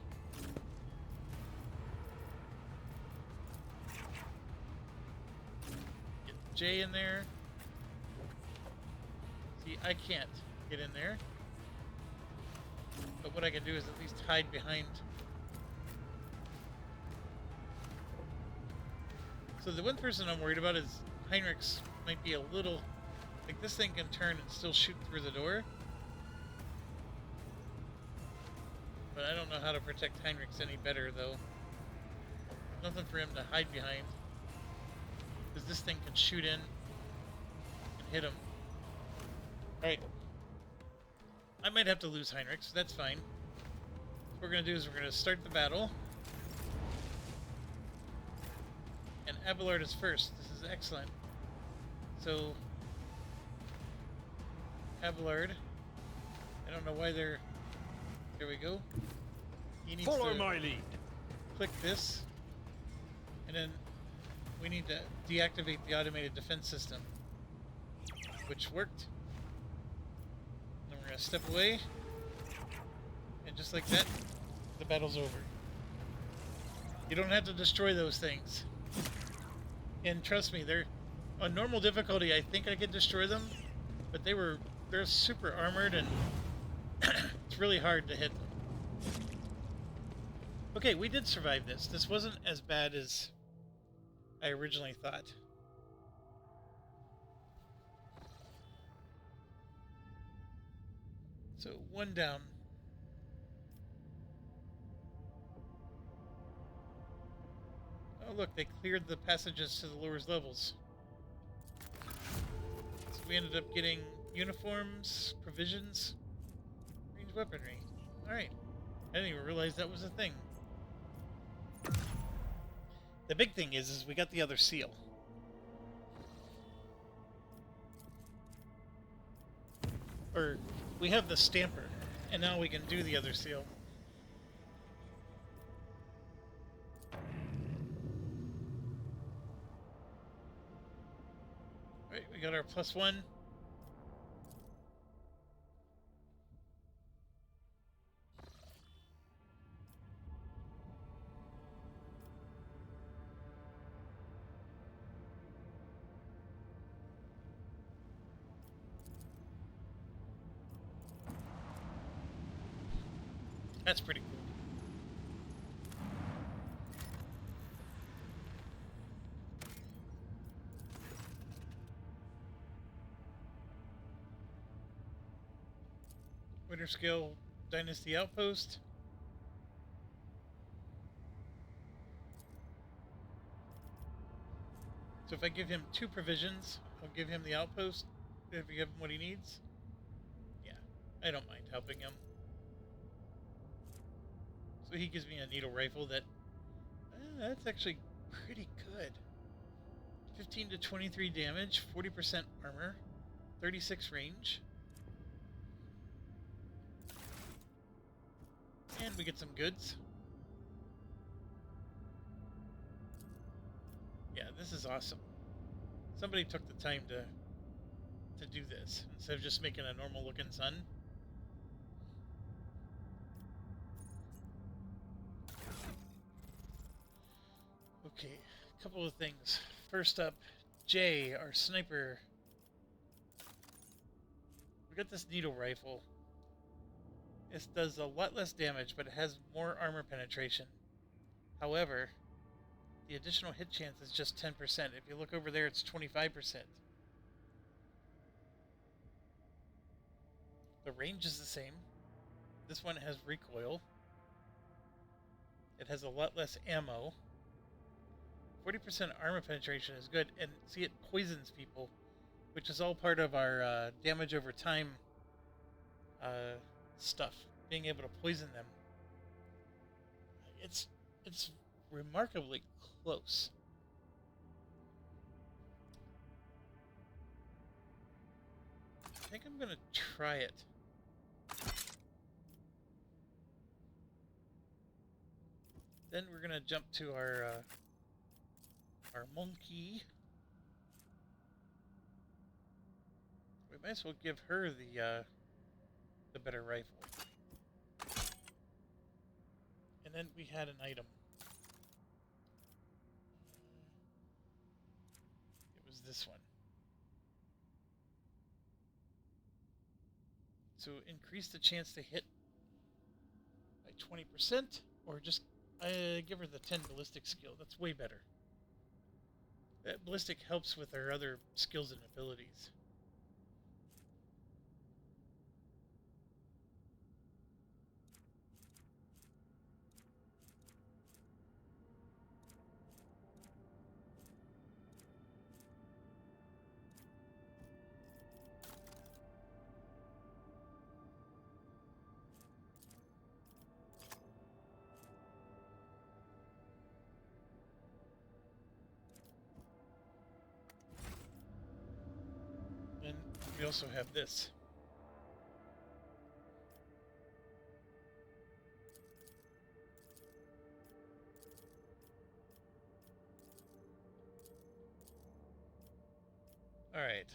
[SPEAKER 1] Jay in there. See, I can't get in there. But what I can do is at least hide behind. So the one person I'm worried about is Heinrichs might be a little... Like, this thing can turn and still shoot through the door. But I don't know how to protect Heinrichs any better, though. Nothing for him to hide behind. Because this thing can shoot in and hit him. Alright. I might have to lose Heinrichs. That's fine. What we're going to do is we're going to start the battle. And Abelard is first. This is excellent. So... Abelard. I don't know why they're... There we go. He needs
[SPEAKER 8] Follow
[SPEAKER 1] to
[SPEAKER 8] my lead.
[SPEAKER 1] click this. And then we need to deactivate the automated defense system. Which worked. Then we're going to step away. And just like that, the battle's over. You don't have to destroy those things. And trust me, they're... On normal difficulty, I think I could destroy them. But they're super armored and it's really hard to hit them. Okay, we did survive this. This wasn't as bad as I originally thought. So, one down. Oh look, they cleared the passages to the lower levels. So we ended up getting uniforms, provisions, ranged weaponry. Alright. I didn't even realize that was a thing. The big thing is we got the other seal. Or, we have the stamper, and now we can do the other seal. Alright, we got our +1. That's pretty cool. Winterscale Dynasty Outpost. So if I give him 2 provisions, I'll give him the outpost. If we give him what he needs. Yeah, I don't mind helping him. So he gives me a needle rifle that... that's actually pretty good. 15 to 23 damage, 40% armor, 36 range. And we get some goods. Yeah, this is awesome. Somebody took the time to do this, instead of just making a normal looking sun. Okay, a couple of things. First up, Jay, our sniper. We got this needle rifle. This does a lot less damage, but it has more armor penetration. However, the additional hit chance is just 10%. If you look over there, it's 25%. The range is the same. This one has recoil. It has a lot less ammo. 40% armor penetration is good, and see, it poisons people, which is all part of our damage over time stuff, being able to poison them. It's remarkably close. I think I'm gonna try it. Then we're gonna jump to our monkey. We might as well give her the better rifle. And then we had an item. It was this one. So increase the chance to hit by 20%, or just give her the 10 ballistic skill. That's way better. That ballistic helps with her other skills and abilities. And we also have this. All right.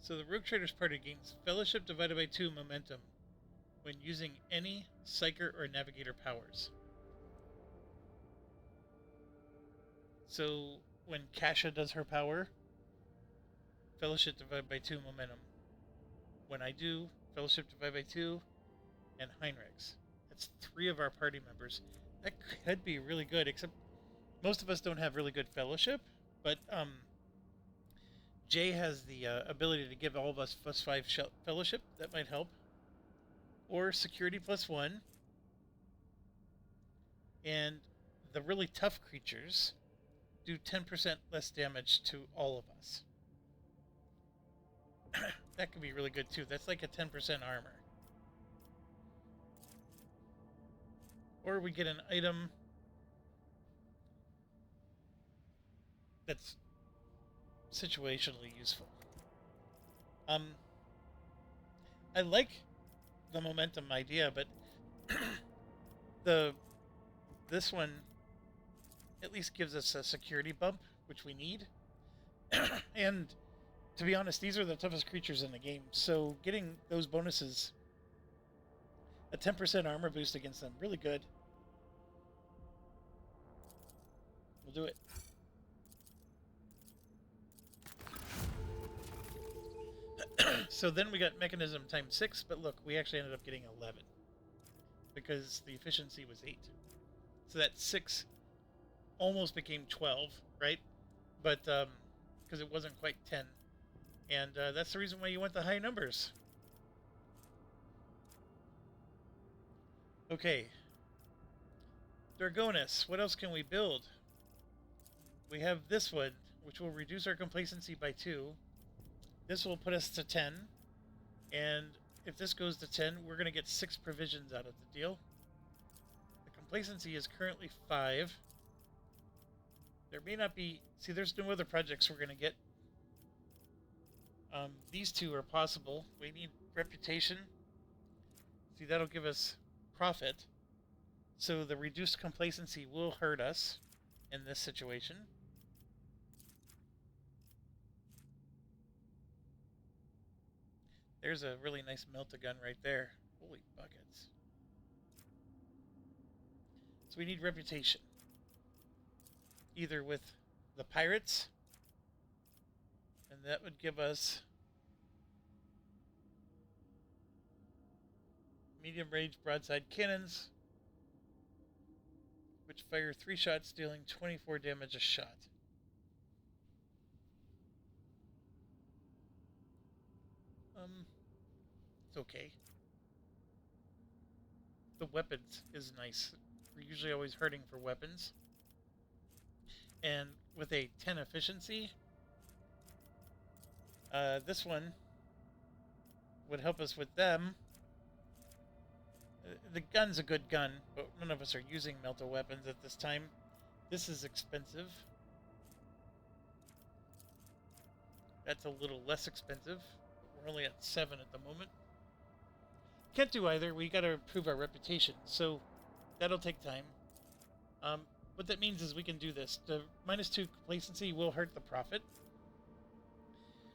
[SPEAKER 1] So the Rogue Trader's party gains Fellowship divided by 2 momentum when using any Psyker or Navigator powers. So when Kasha does her power, Fellowship divided by 2 momentum. When I do, Fellowship divided by 2, and Heinrichs. That's 3 of our party members. That could be really good, except most of us don't have really good Fellowship, but Jay has the ability to give all of us +5 Fellowship. That might help. Or Security +1. And the really tough creatures do 10% less damage to all of us. That could be really good too. That's like a 10% armor. Or we get an item that's situationally useful. I like the momentum idea, but this one at least gives us a security bump, which we need. And to be honest, these are the toughest creatures in the game, so getting those bonuses, a 10% armor boost against them, really good. We'll do it. So then we got mechanism times 6, but look, we actually ended up getting 11 because the efficiency was 8. So that 6 almost became 12, right? But because it wasn't quite 10, and that's the reason why you want the high numbers. Okay, Dragonis. What else can we build? We have this one, which will reduce our complacency by 2. This will put us to 10, and if this goes to 10, we're going to get 6 provisions out of the deal. The complacency is currently 5. There may not be... See, there's no other projects we're going to get. These 2 are possible. We need reputation. See, that'll give us profit. So the reduced complacency will hurt us in this situation. There's a really nice melt-a-gun right there. Holy buckets. So we need reputation. Either with the pirates, and that would give us medium-range broadside cannons, which fire 3 shots, dealing 24 damage a shot. It's okay. The weapons is nice. We're usually always hurting for weapons. And with a 10 efficiency, this one would help us with them. The gun's a good gun, but none of us are using melta weapons at this time. This is expensive. That's a little less expensive. We're only at 7 at the moment. Can't do either. We got to improve our reputation, so that'll take time. What that means is we can do this. The -2 complacency will hurt the profit.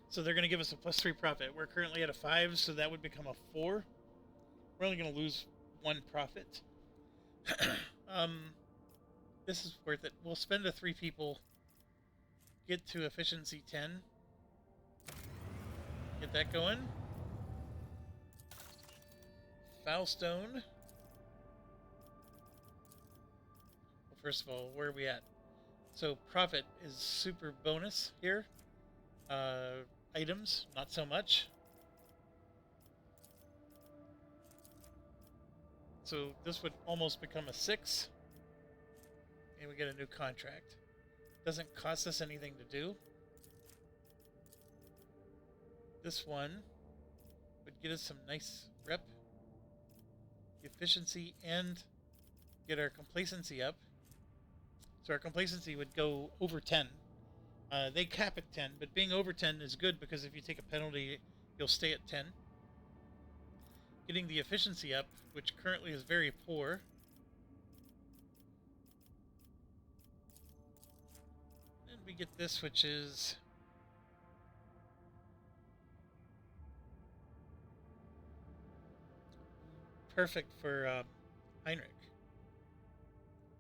[SPEAKER 1] So they're going to give us a +3 profit. We're currently at a 5, so that would become a 4. We're only going to lose 1 profit. this is worth it. We'll spend a 3 people, get to efficiency 10, get that going. Foulstone. Well, first of all, where are we at? So profit is super bonus here. Items, not so much. So this would almost become a 6. And we get a new contract. Doesn't cost us anything to do. This one would get us some nice rep, efficiency, and get our complacency up. So our complacency would go over 10. They cap at 10, but being over 10 is good because if you take a penalty, you'll stay at 10. Getting the efficiency up, which currently is very poor. And we get this, which is perfect for Heinrich.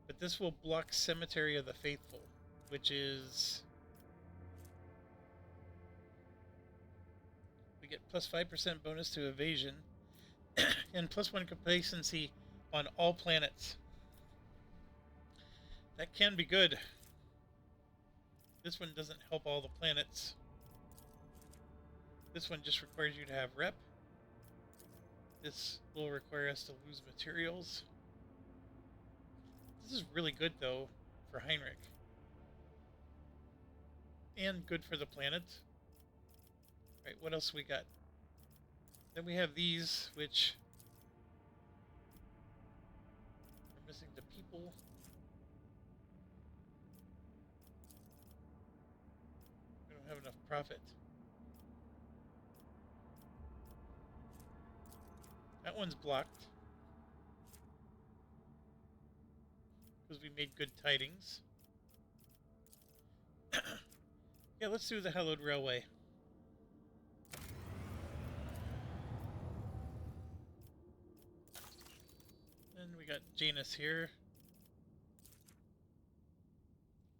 [SPEAKER 1] But this will block Cemetery of the Faithful, which is... we get plus 5% bonus to evasion and plus 1 complacency on all planets. That can be good. This one doesn't help all the planets. This one just requires you to have rep. This will require us to lose materials. This is really good, though, for Heinrich. And good for the planet. Right, what else we got? Then we have these, which are missing the people. We don't have enough profit. That one's blocked. Because we made good tidings. Yeah, let's do the Hallowed Railway. Then we got Janus here.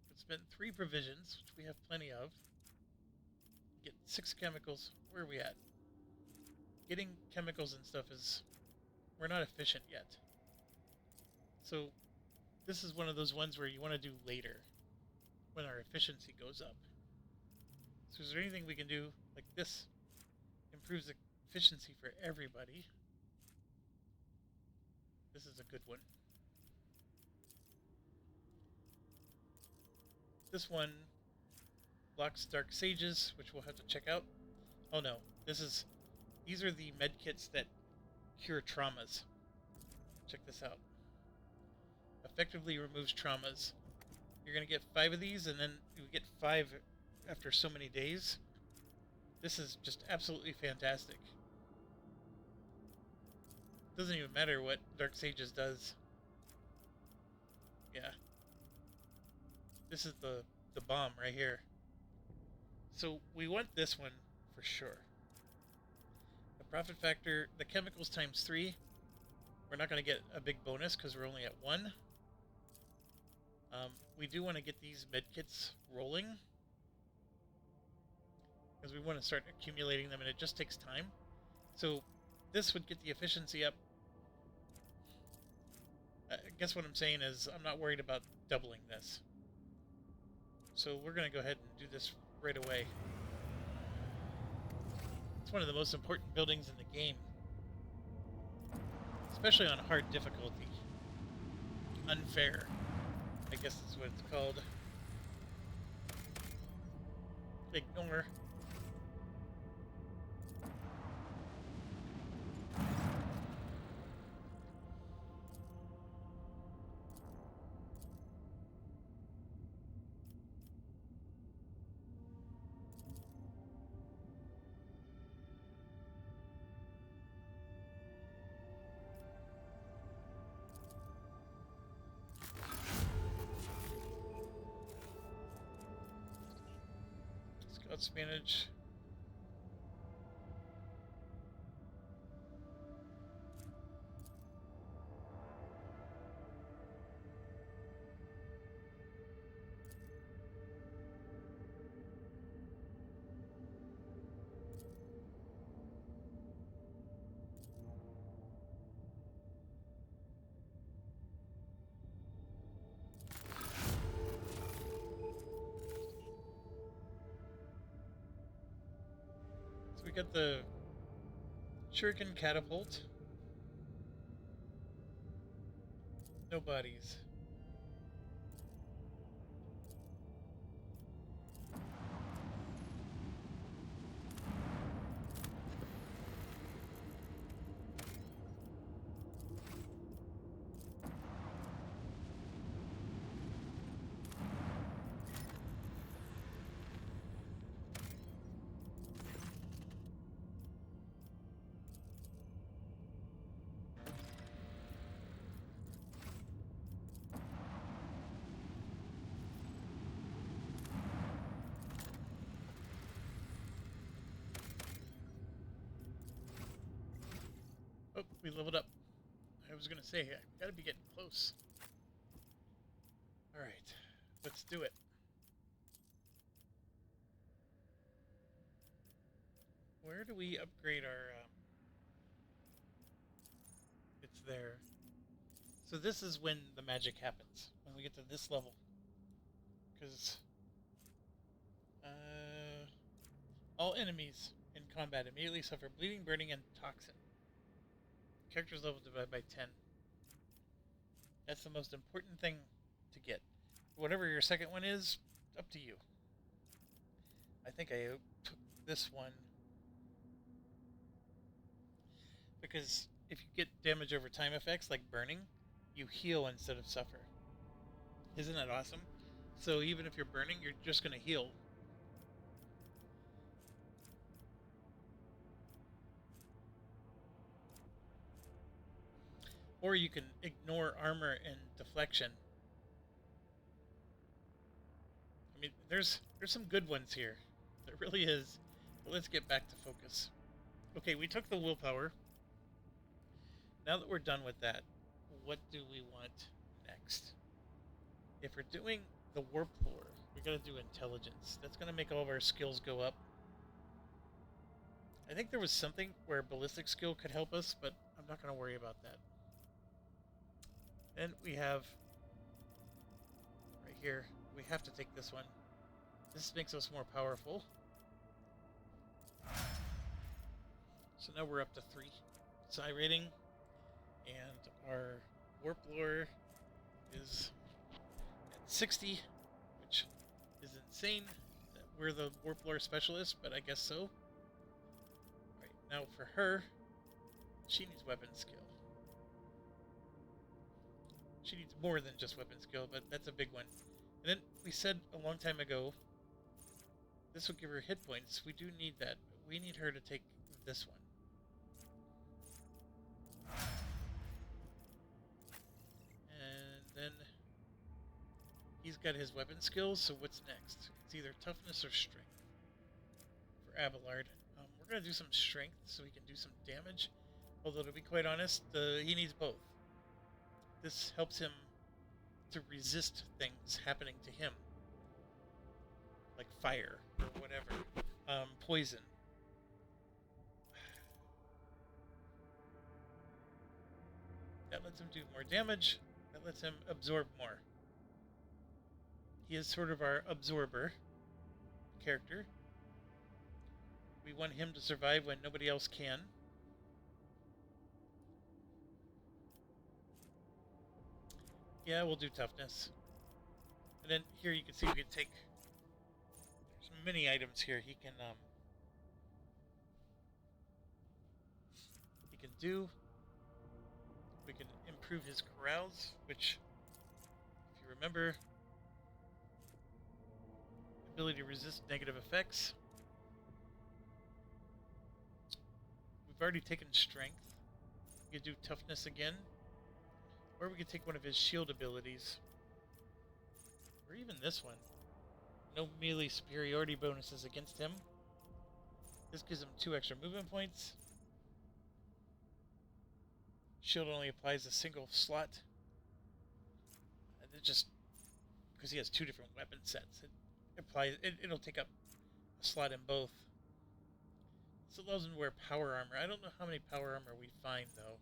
[SPEAKER 1] Could spend 3 provisions, which we have plenty of. Get 6 chemicals. Where are we at? Getting chemicals and stuff is... we're not efficient yet. So this is one of those ones where you want to do later, when our efficiency goes up. So is there anything we can do like this? Improves the efficiency for everybody. This is a good one. This one blocks Dark Sages, which we'll have to check out. Oh no, these are the med kits that cure traumas. Check this out. Effectively removes traumas. You're going to get 5 of these, and then you get 5 after so many days. This is just absolutely fantastic. Doesn't even matter what Dark Sages does. Yeah. This is the bomb right here. So we want this one for sure. The profit factor, the chemicals times 3. We're not going to get a big bonus because we're only at 1. We do want to get these medkits rolling because we want to start accumulating them, and it just takes time. So this would get the efficiency up. I guess what I'm saying is I'm not worried about doubling this. So we're going to go ahead and do this right away. It's one of the most important buildings in the game, especially on hard difficulty. Unfair, I guess that's what it's called. Ignore. Let's manage. we got the Shuriken Catapult. No bodies. Oh, we leveled up. I was gonna say, I gotta be getting close. Alright, let's do it. Where do we upgrade our... It's there. So this is when the magic happens, when we get to this level. Because... all enemies in combat immediately suffer bleeding, burning, and toxin. Character's level divided by 10. That's the most important thing to get. Whatever your second one is, up to you. I think I took this one because if you get damage over time effects like burning, you heal instead of suffer. Isn't that awesome? So even if you're burning, you're just going to heal. Or you can ignore armor and deflection. I mean, there's some good ones here. There really is. But let's get back to focus. Okay, we took the willpower. Now that we're done with that, what do we want next? If we're doing the warp lore, we gotta do intelligence. That's gonna make all of our skills go up. I think there was something where ballistic skill could help us, but I'm not gonna worry about that. Then we have, right here, we have to take this one. This makes us more powerful. So now we're up to 3 psi rating, and our warp lore is at 60, which is insane. We're the warp lore specialist, but I guess so. Right, now for her, she needs weapon skill. She needs more than just weapon skill, but that's a big one. And then we said a long time ago, this will give her hit points. We do need that, but we need her to take this one. And then he's got his weapon skills, so what's next? It's either toughness or strength for Abelard. We're going to do some strength so he can do some damage, although to be quite honest, he needs both. This helps him to resist things happening to him, like fire or whatever, poison. That lets him do more damage. That lets him absorb more. He is sort of our absorber character. We want him to survive when nobody else can. Yeah, we'll do toughness. And then here you can see we can take... There's many items here he can do. We can improve his carouse, which, if you remember, ability to resist negative effects. We've already taken strength. We can do toughness again. Or we could take one of his shield abilities. Or even this one. No melee superiority bonuses against him. This gives him 2 extra movement points. Shield only applies a single slot. And it just... because he has 2 different weapon sets. It'll take up a slot in both. This allows him to wear power armor. I don't know how many power armor we find, though.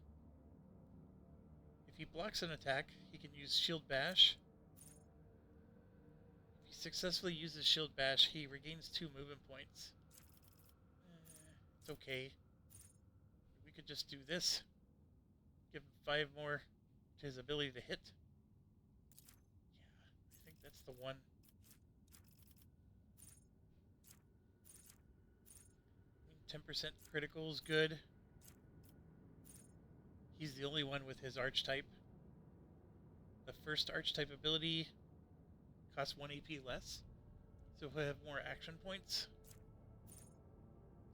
[SPEAKER 1] If he blocks an attack, he can use Shield Bash. If he successfully uses Shield Bash, he regains 2 movement points. It's okay. We could just do this. Give him 5 more to his ability to hit. Yeah, I think that's the one. 10% critical is good. He's the only one with his archetype. The first archetype ability costs 1 AP less, so he'll have more action points.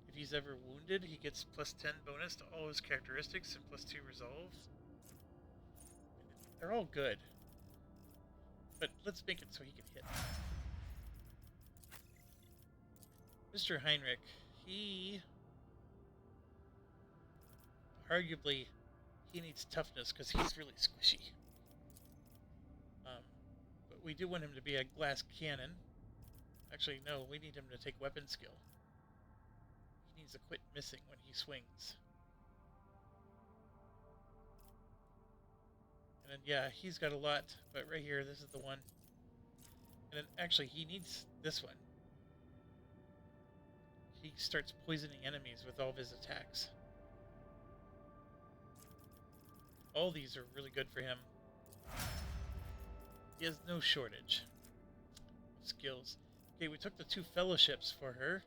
[SPEAKER 1] If he's ever wounded, he gets plus 10 bonus to all his characteristics and plus 2 resolves. They're all good, but let's make it so he can hit. Mr. Heinrich, he arguably he needs toughness because he's really squishy. But we do want him to be a glass cannon. Actually, no, we need him to take weapon skill. He needs to quit missing when he swings. And then, yeah, he's got a lot, but right here, this is the one. And then, actually, he needs this one. He starts poisoning enemies with all of his attacks. All these are really good for him. He has no shortage of skills. Okay, we took the 2 fellowships for her.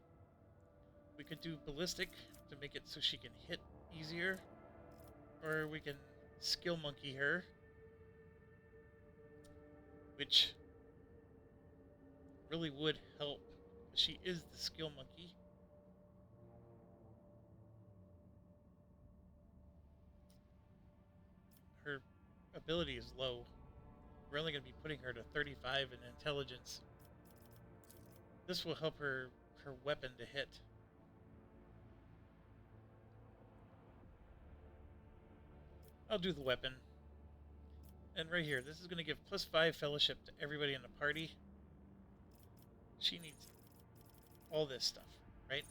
[SPEAKER 1] We could do ballistic to make it so she can hit easier. Or we can skill monkey her, which really would help. She is the skill monkey. Her ability is low. We're only going to be putting her to 35 in intelligence. This will help her weapon to hit. I'll do the weapon. And right here, this is going to give plus 5 fellowship to everybody in the party. She needs all this stuff, right?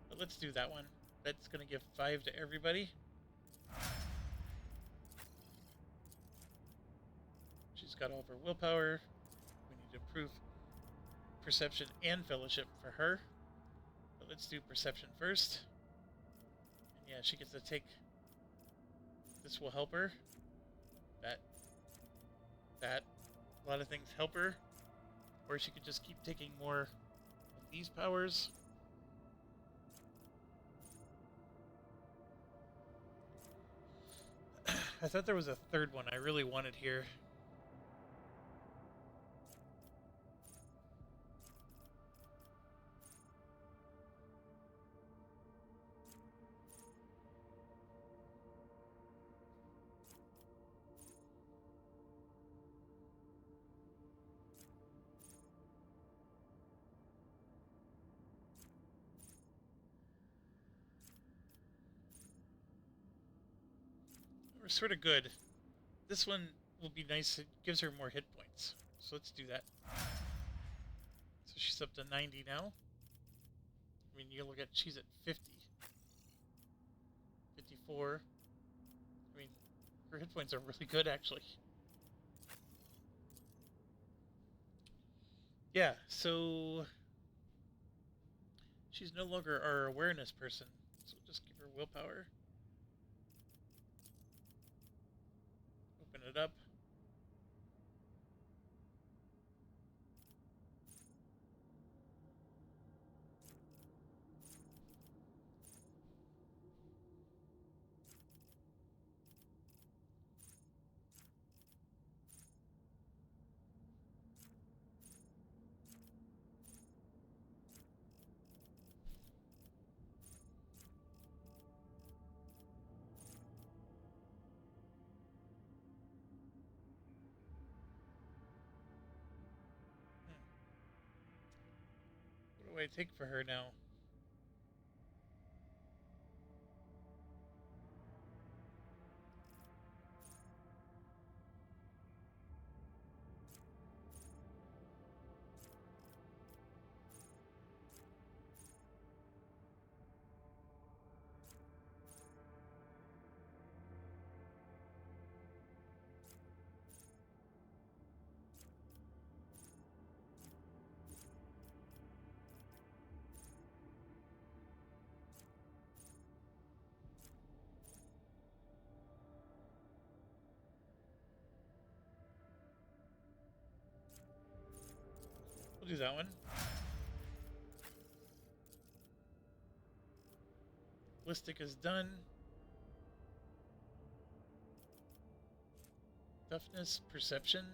[SPEAKER 1] But let's do that one. That's going to give 5 to everybody. She's got all of her willpower. We need to improve perception and fellowship for her. But let's do perception first. And yeah, she gets to take... This will help her. That. A lot of things help her. Or she could just keep taking more of these powers. I thought there was a third one I really wanted here. We're sort of good. This one will be nice. It gives her more hit points. So let's do that. So she's up to 90 now. I mean, you look at, she's at 50. 54. I mean, her hit points are really good, actually. Yeah, so... She's no longer our awareness person. So we'll just give her willpower. Open it up. What do I take for her now? do that one. Ballistic is done. Toughness, perception,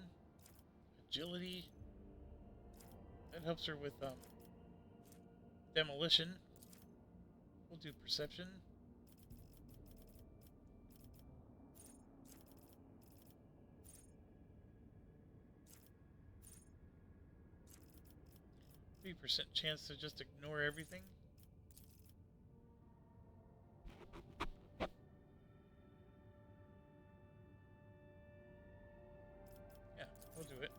[SPEAKER 1] agility. That helps her with demolition. We'll do perception. %3 chance to just ignore everything. Yeah, we'll do it.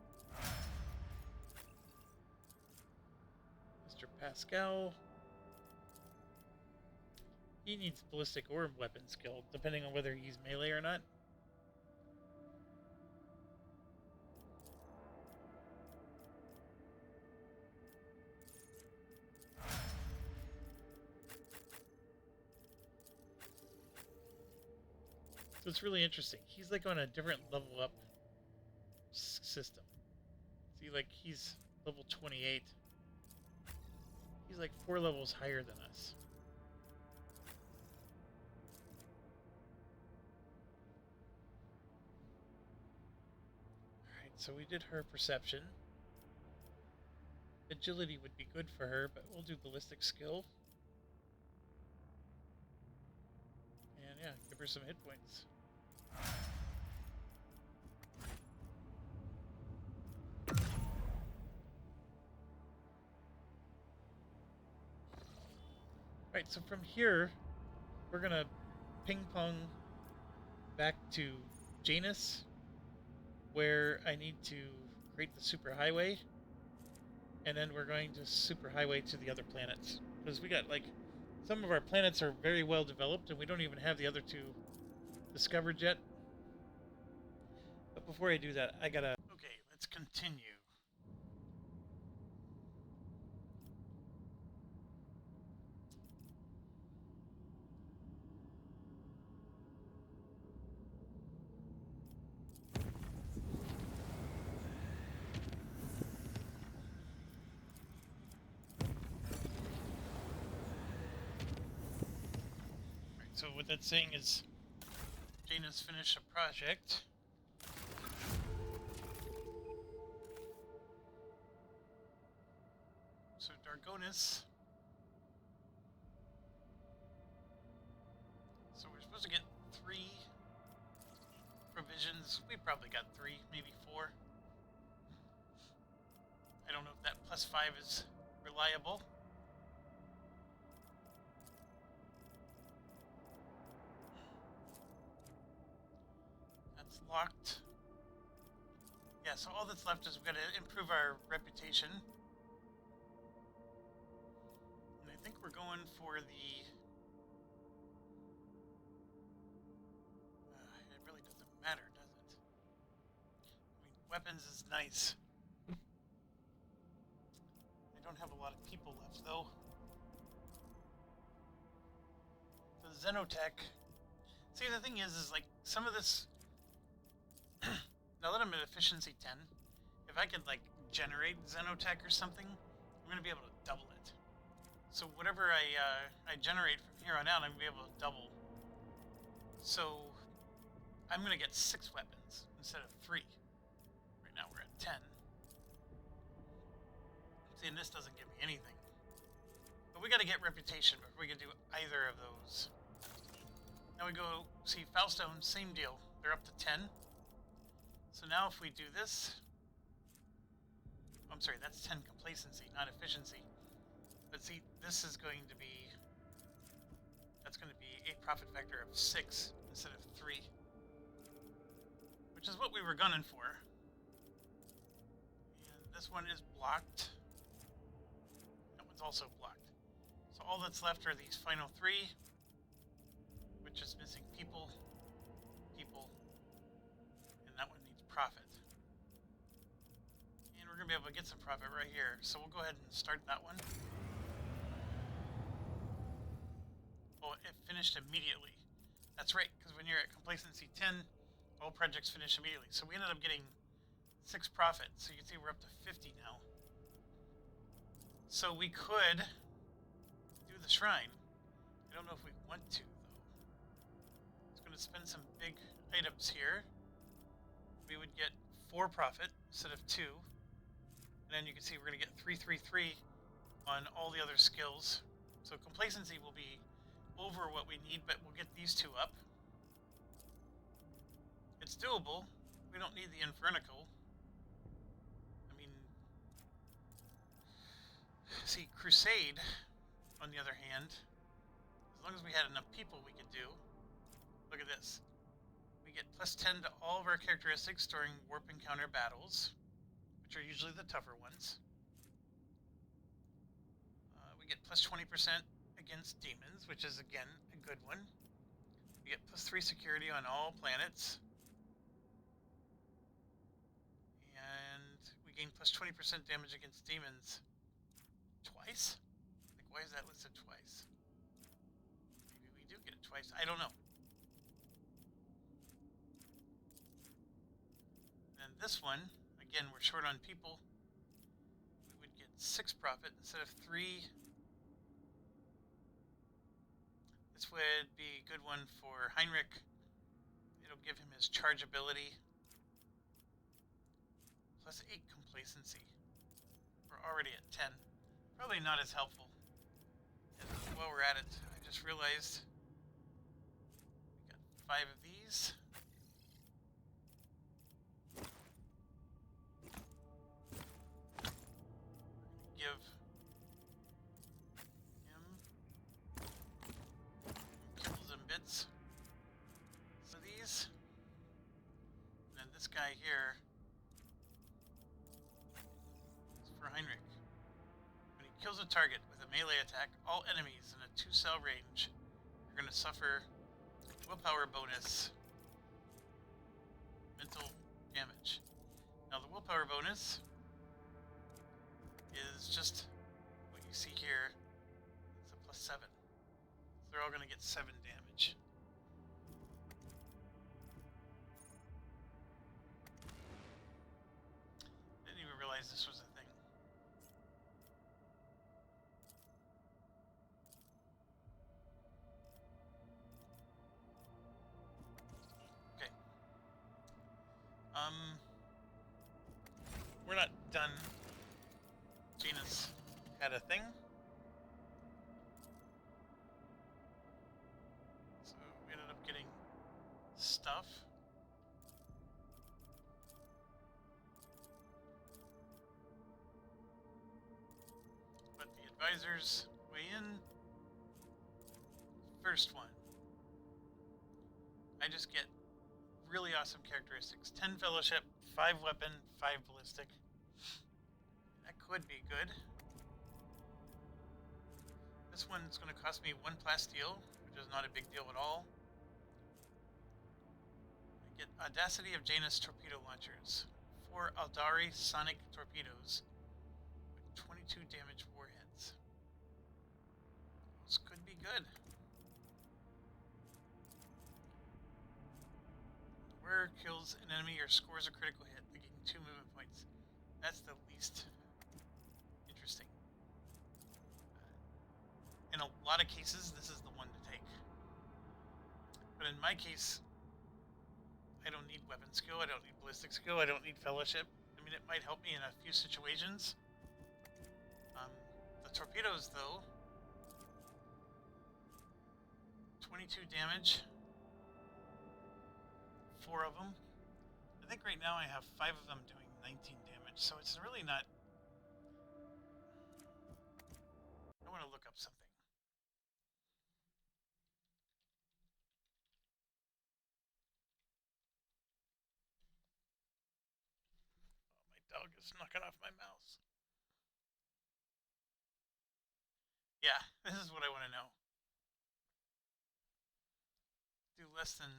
[SPEAKER 1] Mr. Pascal. He needs ballistic or weapon skill, depending on whether he's melee or not. So it's really interesting. He's like on a different level up system. See, like he's level 28. He's like 4 levels higher than us. Alright, so we did her perception. Agility would be good for her, but we'll do ballistic skill. And yeah, give her some hit points. Right, so from here, we're gonna ping pong back to Janus, where I need to create the superhighway, and then we're going to superhighway to the other planets. Because we got, like, some of our planets are very well developed, and we don't even have the other 2 discovered yet. But before I do that, I gotta... Okay, let's continue. So what that's saying is Janus finished a project. So Dargonis. So we're supposed to get 3 provisions. We probably got 3, maybe 4. I don't know if that +5 is reliable. Locked. Yeah, so all that's left is we've got to improve our reputation. And I think we're going for the... it really doesn't matter, does it? I mean, weapons is nice. I don't have a lot of people left, though. The Xenotech... See, the thing is like, some of this... Now that I'm at efficiency 10, if I could, like, generate Xenotech or something, I'm going to be able to double it. So whatever I generate from here on out, I'm going to be able to double. So I'm going to get 6 weapons instead of 3. Right now we're at 10. See, and this doesn't give me anything. But we got to get reputation before we can do either of those. Now we go see Faustone, same deal. They're up to 10. So now if we do this, I'm sorry, that's 10 complacency, not efficiency. But see, this is going to be, that's going to be a profit factor of 6 instead of 3. Which is what we were gunning for. And this one is blocked. That one's also blocked. So all that's left are these final 3, which is missing people, and that one needs profit. And we're going to be able to get some profit right here. So we'll go ahead and start that one. Oh, it finished immediately. That's right, because when you're at complacency 10, all projects finish immediately. So we ended up getting 6 profit. So you can see we're up to 50 now. So we could do the shrine. I don't know if we want to, though. It's going to spend some big items here. We would get 4 profit instead of 2. And then you can see we're going to get 333 on all the other skills. So complacency will be over what we need, but we'll get these 2 up. It's doable. We don't need the Infernical. I mean, see, Crusade, on the other hand, as long as we had enough people we could do. Look at this. We get +10 to all of our characteristics during warp encounter battles, which are usually the tougher ones. We get +20% against demons, which is, again, a good one. We get +3 security on all planets. And we gain +20% damage against demons twice? Like, why is that listed twice? Maybe we do get it twice. I don't know. And this one, again, we're short on people. We would get 6 profit instead of 3. This would be a good one for Heinrich. It'll give him his charge ability. +8 complacency. We're already at 10. Probably not as helpful. And while we're at it, I just realized we got 5 of these. Give him kibbles and bits. So these. And then this guy here. For Heinrich. When he kills a target with a melee attack, all enemies in a 2-cell range are going to suffer willpower bonus mental damage. Now the willpower bonus is just what you see here. It's a +7. So they're all going to get 7 damage. Didn't even realize this was a thing. We're not done. Jaina's had a thing. So we ended up getting stuff. But the advisors weigh in. First one. I just get really awesome characteristics. 10 fellowship, 5 weapon, 5 ballistic. That could be good. This one's going to cost me 1 plasteel, which is not a big deal at all. I get Audacity of Janus torpedo launchers. 4 Aldari sonic torpedoes with 22 damage warheads. Those could be good. Where kills an enemy or scores a critical hit, they gain 2 movement points. That's the least interesting. In a lot of cases, this is the one to take. But in my case, I don't need weapon skill, I don't need ballistic skill, I don't need fellowship. I mean, it might help me in a few situations. The torpedoes, though, 22 damage. 4 of them. I think right now I have 5 of them doing 19 damage, so it's really not... I want to look up something. Oh, my dog is knocking off my mouse. Yeah, this is what I want to know. Do less than...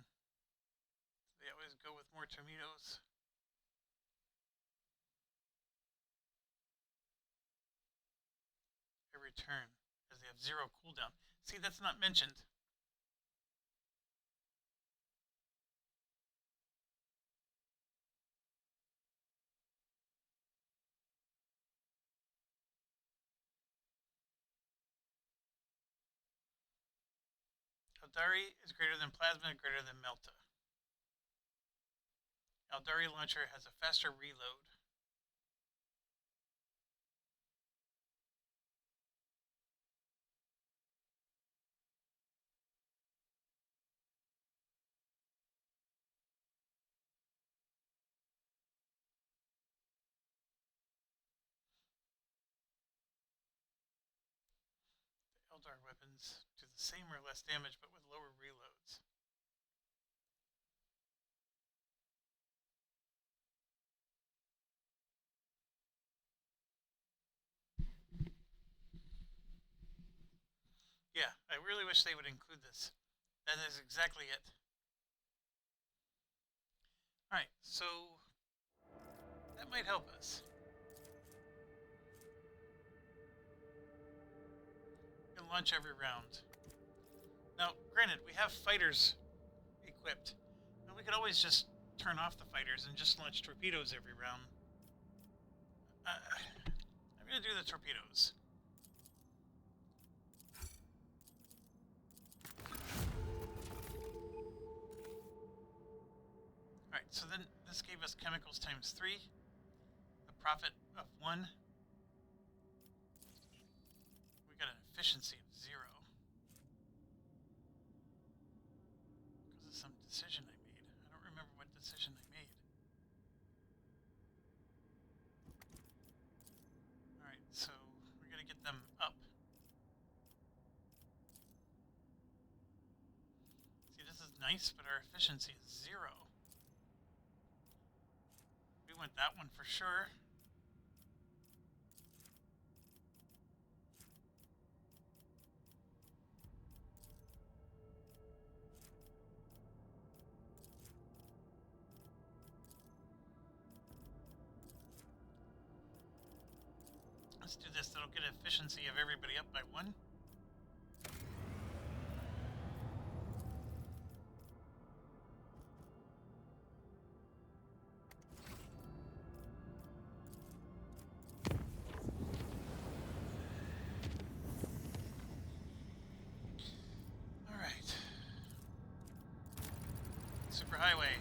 [SPEAKER 1] They always go with more torpedoes. Every turn, as they have 0 cooldown. See, that's not mentioned. Eldari is greater than Plasma, greater than Melta. Eldari launcher has a faster reload. Eldar weapons do the same or less damage, but with lower reloads. Yeah, I really wish they would include this. That is exactly it. Alright, so that might help us. We can launch every round. Now, granted, we have fighters equipped, and we could always just turn off the fighters and just launch torpedoes every round. I'm going to do the torpedoes. Alright, so then this gave us chemicals times 3, the profit of 1. We got an efficiency of 0. Because of some decision I made. I don't remember what decision I made. Alright, so we're going to get them up. See, this is nice, but our efficiency is 0. We want that one for sure. Let's do this. That'll get efficiency of everybody up by 1. Superhighway.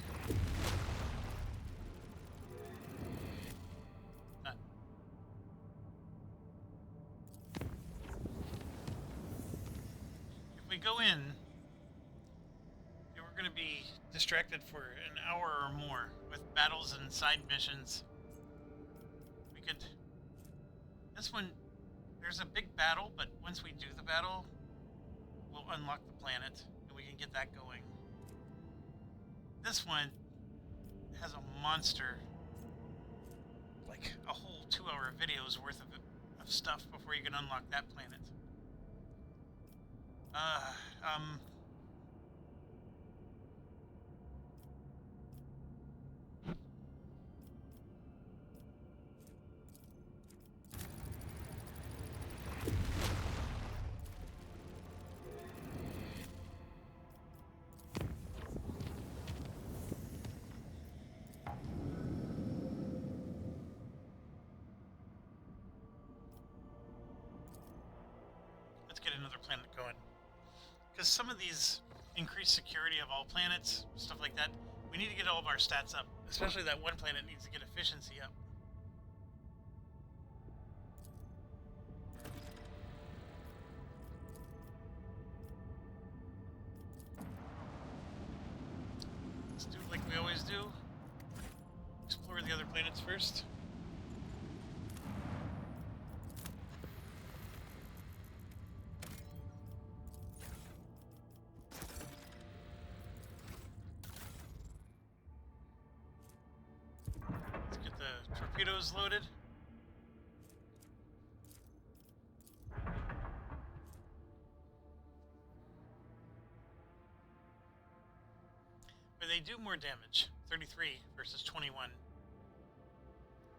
[SPEAKER 1] Done. If we go in, we're going to be distracted for an hour or more with battles and side missions. We could... This one, there's a big battle, but once we do the battle, we'll unlock the planet, and we can get that going. This one has a monster, like a whole 2-hour video's worth of stuff before you can unlock that planet. Get another planet going, because some of these increase security of all planets, stuff like that, we need to get all of our stats up, especially that one planet needs to get efficiency up. Let's do it like we always do. Explore the other planets first. Torpedoes loaded. But they do more damage. 33 versus 21.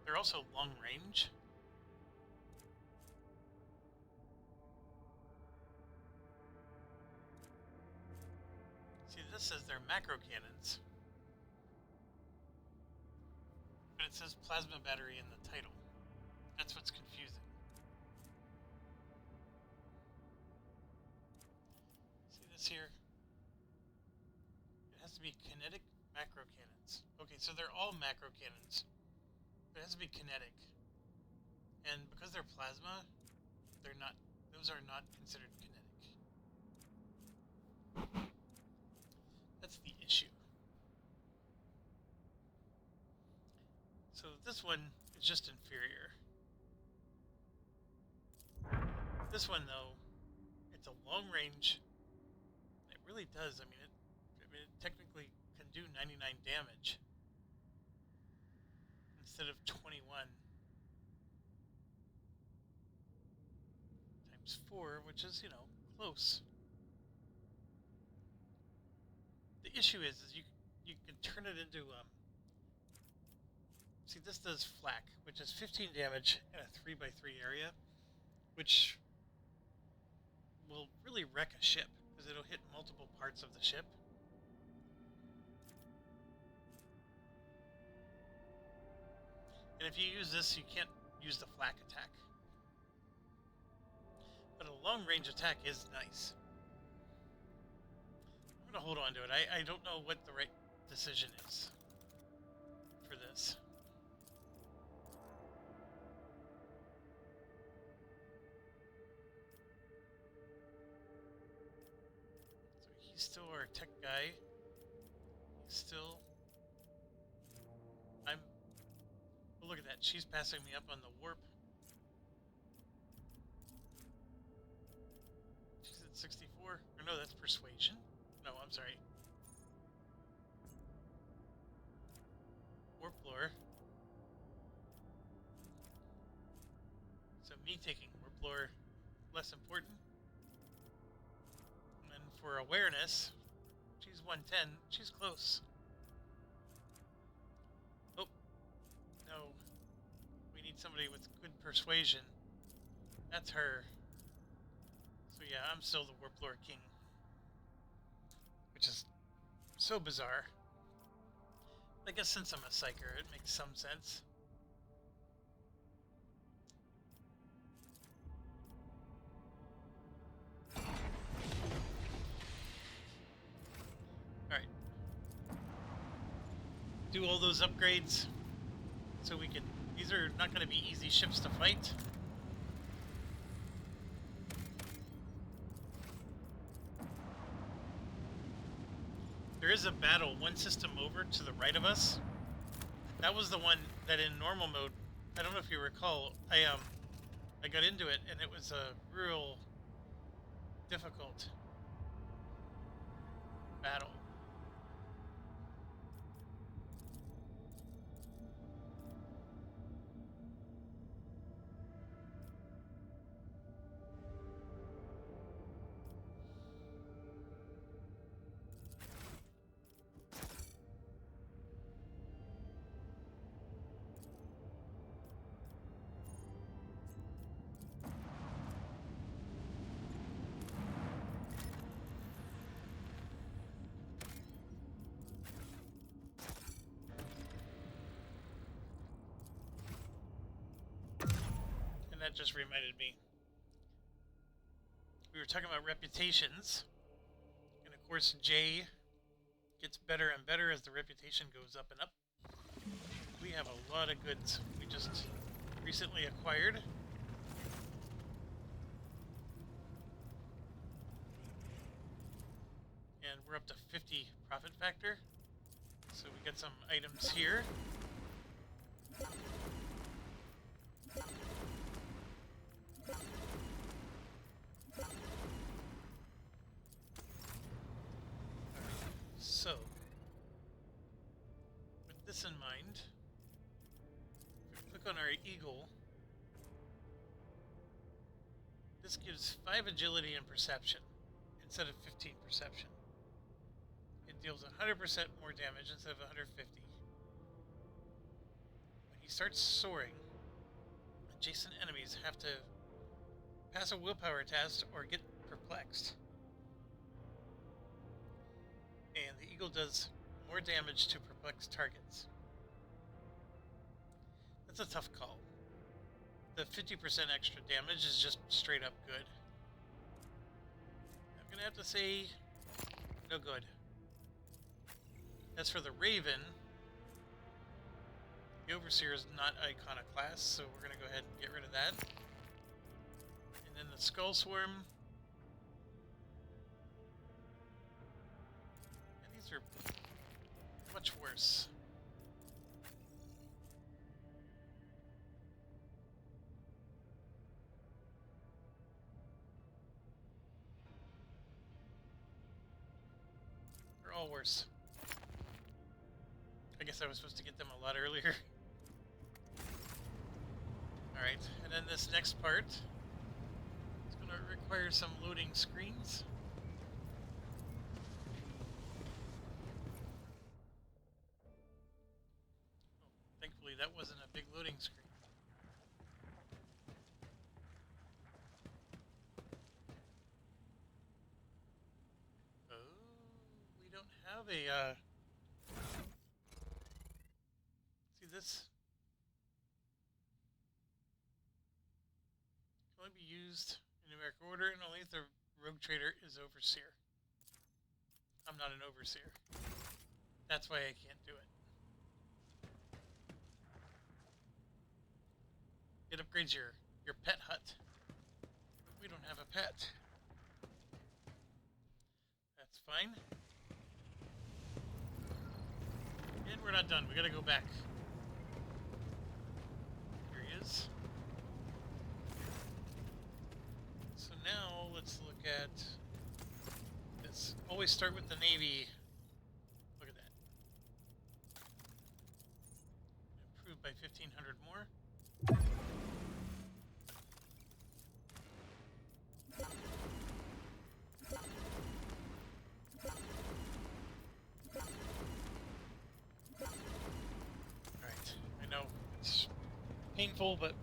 [SPEAKER 1] They're also long range. See, this says they're macro cannons. But it says plasma battery in the title. That's what's confusing. See this here? be kinetic macro cannons. Okay, so they're all macro cannons. But it has to be kinetic. And because they're plasma, they're not. Those are not considered kinetic. That's the issue. So this one is just inferior. This one, though, it's a long range. It really does. I mean, it technically can do 99 damage instead of 21 times 4, which is, you know, close. The issue is you can turn it into see, this does flak, which is 15 damage in a 3x3 area, which will really wreck a ship because it'll hit multiple parts of the ship. And if you use this, you can't use the flak attack. But a long range attack is nice. I'm going to hold on to it. I don't know what the right decision is for this. So he's still our tech guy. He's still... Oh, look at that. She's passing me up on the warp. She's at 64. Or no, that's persuasion. No, I'm sorry. Warp lore. So me taking warp lore, less important. And then for awareness, she's 110. She's close. Oh. No. We need somebody with good persuasion. That's her. So yeah, I'm still the warp lore king. Which is so bizarre. I guess since I'm a psyker, it makes some sense. Alright. Do all those upgrades so we can... These are not going to be easy ships to fight. There is a battle one system over to the right of us. That was the one that in normal mode, I don't know if you recall, I got into it and it was a real difficult battle. That just reminded me. We were talking about reputations. And of course, Jay gets better and better as the reputation goes up and up. We have a lot of goods we just recently acquired. And we're up to 50 profit factor. So we got some items here. So, with this in mind, if we click on our eagle, this gives 5 agility and perception instead of 15 perception. It deals 100% more damage instead of 150. When he starts soaring, adjacent enemies have to pass a willpower test or get perplexed. And the eagle does more damage to perplexed targets. That's a tough call. The 50% extra damage is just straight up good. I'm gonna have to say no good. As for the Raven, the Overseer is not iconoclast, so we're going to go ahead and get rid of that. And then the Skull Swarm. And these are much worse. They're all worse. I guess I was supposed to get them a lot earlier. Alright, and then this next part is going to require some loading screens. Oh, thankfully that wasn't a big loading screen. Oh, we don't have a, see this? Can only be used in numerical order and only if the rogue trader is Overseer. I'm not an Overseer. That's why I can't do it. It upgrades your pet hut. But we don't have a pet. That's fine. And we're not done. We gotta go back. Here he is. So now let's look at this. Always start with the Navy. Look at that. Improved by 1,500 more. Alright, I know it's painful, but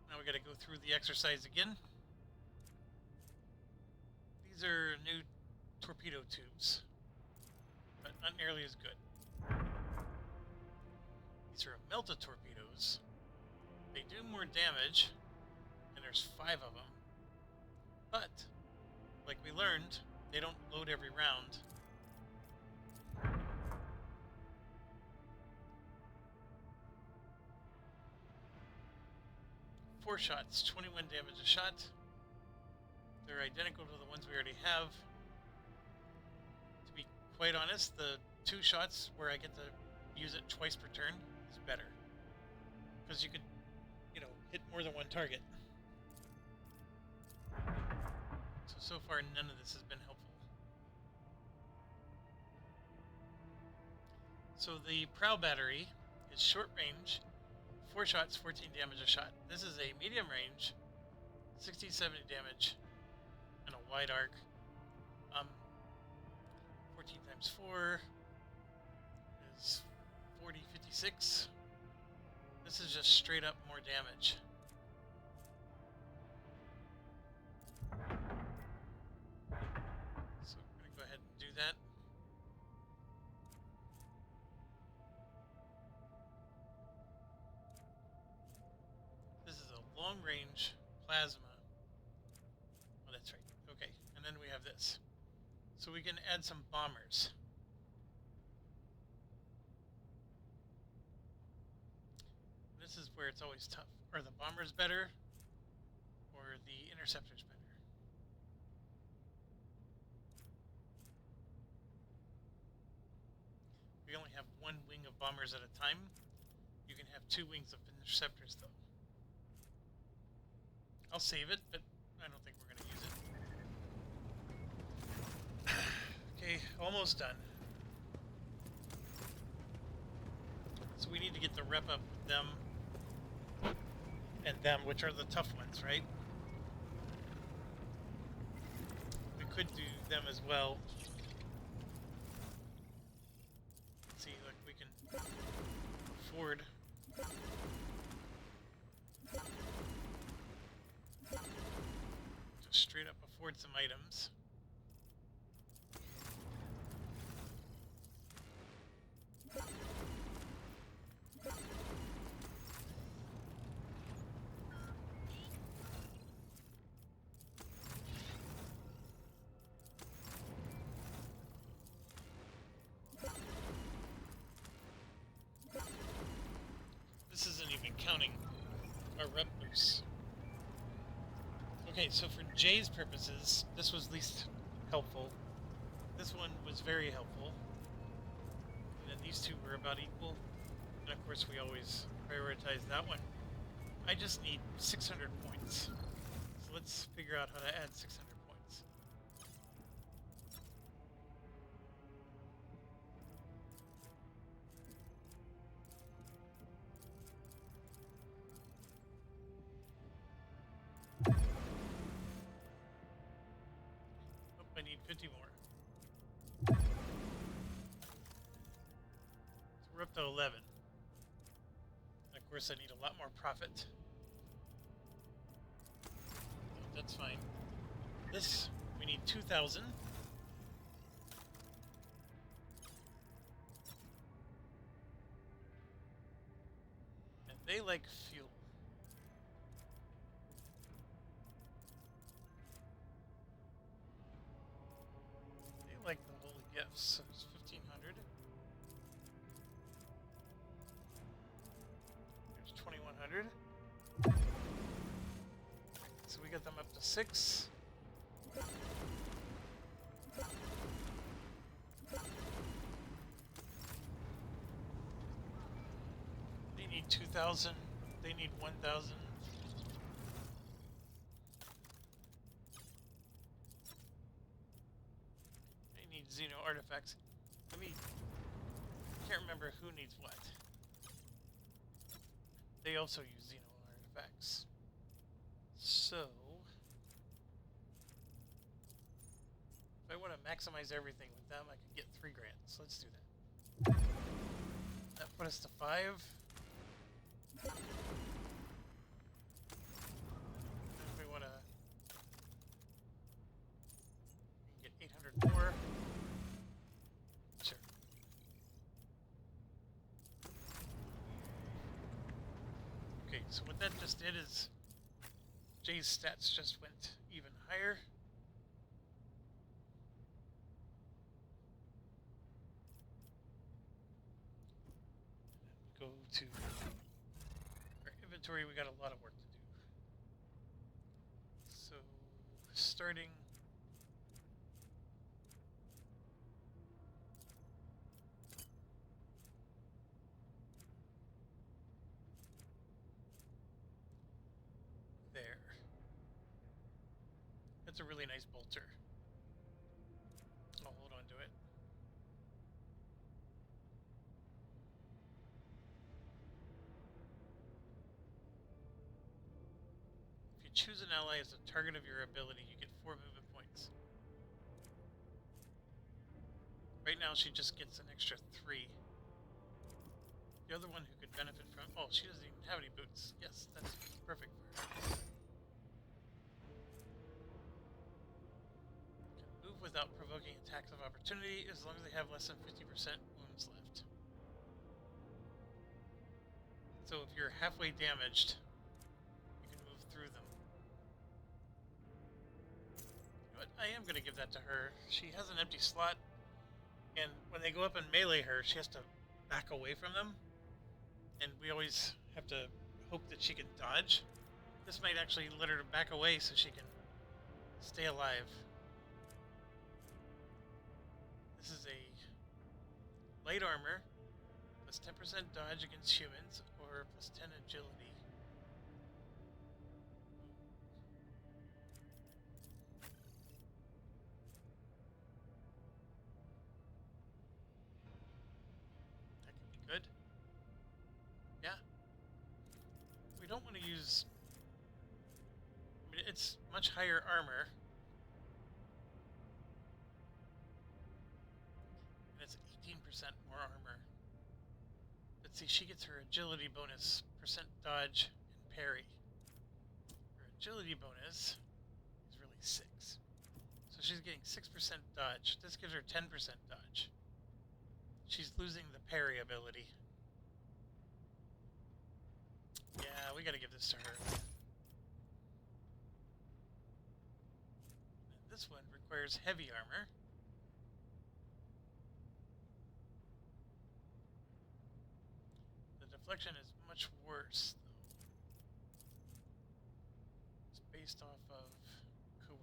[SPEAKER 1] now we gotta go through the exercise again. These are new torpedo tubes, but not nearly as good. These are melta torpedoes. They do more damage, and there's 5 of them. But, like we learned, they don't load every round. Four shots, 21 damage a shot. They're identical to the ones we already have. To be quite honest, the 2 shots where I get to use it twice per turn is better. Because you could, hit more than one target. So far none of this has been helpful. So the prow battery is short range, 4 shots, 14 damage a shot. This is a medium range, 60, 70 damage, and a wide arc. 14 times 4 is 40, 56. This is just straight up more damage. So we're going to go ahead and do that. This is a long range plasma. Oh, that's right. Okay, and then we have this. So we can add some bombers. This is where it's always tough. Are the bombers better or the interceptors better? We only have 1 wing of bombers at a time. You can have 2 wings of interceptors though. I'll save it, but I don't think we're going to use it. Okay, almost done. So we need to get the rep up with them and them, which are the tough ones, right? We could do them as well. Let's see, look, we can afford. Just straight up afford some items. even counting our rep boosts. Okay, so for Jay's purposes, this was least helpful. This one was very helpful. And then these two were about equal. And of course we always prioritize that one. I just need 600 points. So let's figure out how to add 600 points. Oh, I need 50 more. So we're up to 11. And of course I need a lot more profit. That's fine. This, we need 2,000. And they like fuel. They like the holy gifts, so it's 1,500. There's 2,100. So we got them up to 6. They need 2,000. They need 1,000. They need Xeno artifacts. I can't remember who needs what. They also use Xeno artifacts. So, if I want to maximize everything with them, I could get 3 grand. So let's do that. That put us to 5. And if we want to get 800 more, sure. Okay, so what that just did is Jay's stats just went even higher. Go to our inventory. We got a lot of work to do. So, starting there. That's a really nice bolter. I'll hold on to it. If you choose an ally as a target of your ability, you get 4 movement points. Right now she just gets an extra 3. The other one who could benefit from... Oh, she doesn't even have any boots. Yes, that's perfect for her. Without provoking attacks of opportunity, as long as they have less than 50% wounds left. So if you're halfway damaged, you can move through them. You know what? I am going to give that to her. She has an empty slot, and when they go up and melee her, she has to back away from them. And we always have to hope that she can dodge. This might actually let her back away so she can stay alive. This is a light armor, plus 10% dodge against humans, or plus 10 agility. That could be good. Yeah. We don't want to use... I mean, it's much higher armor. It's 18% more armor. Let's see, she gets her agility bonus, percent dodge, and parry. Her agility bonus is really 6. So she's getting 6% dodge. This gives her 10% dodge. She's losing the parry ability. Yeah, we gotta give this to her. And this one requires heavy armor. Reflection is much worse, though. It's based off of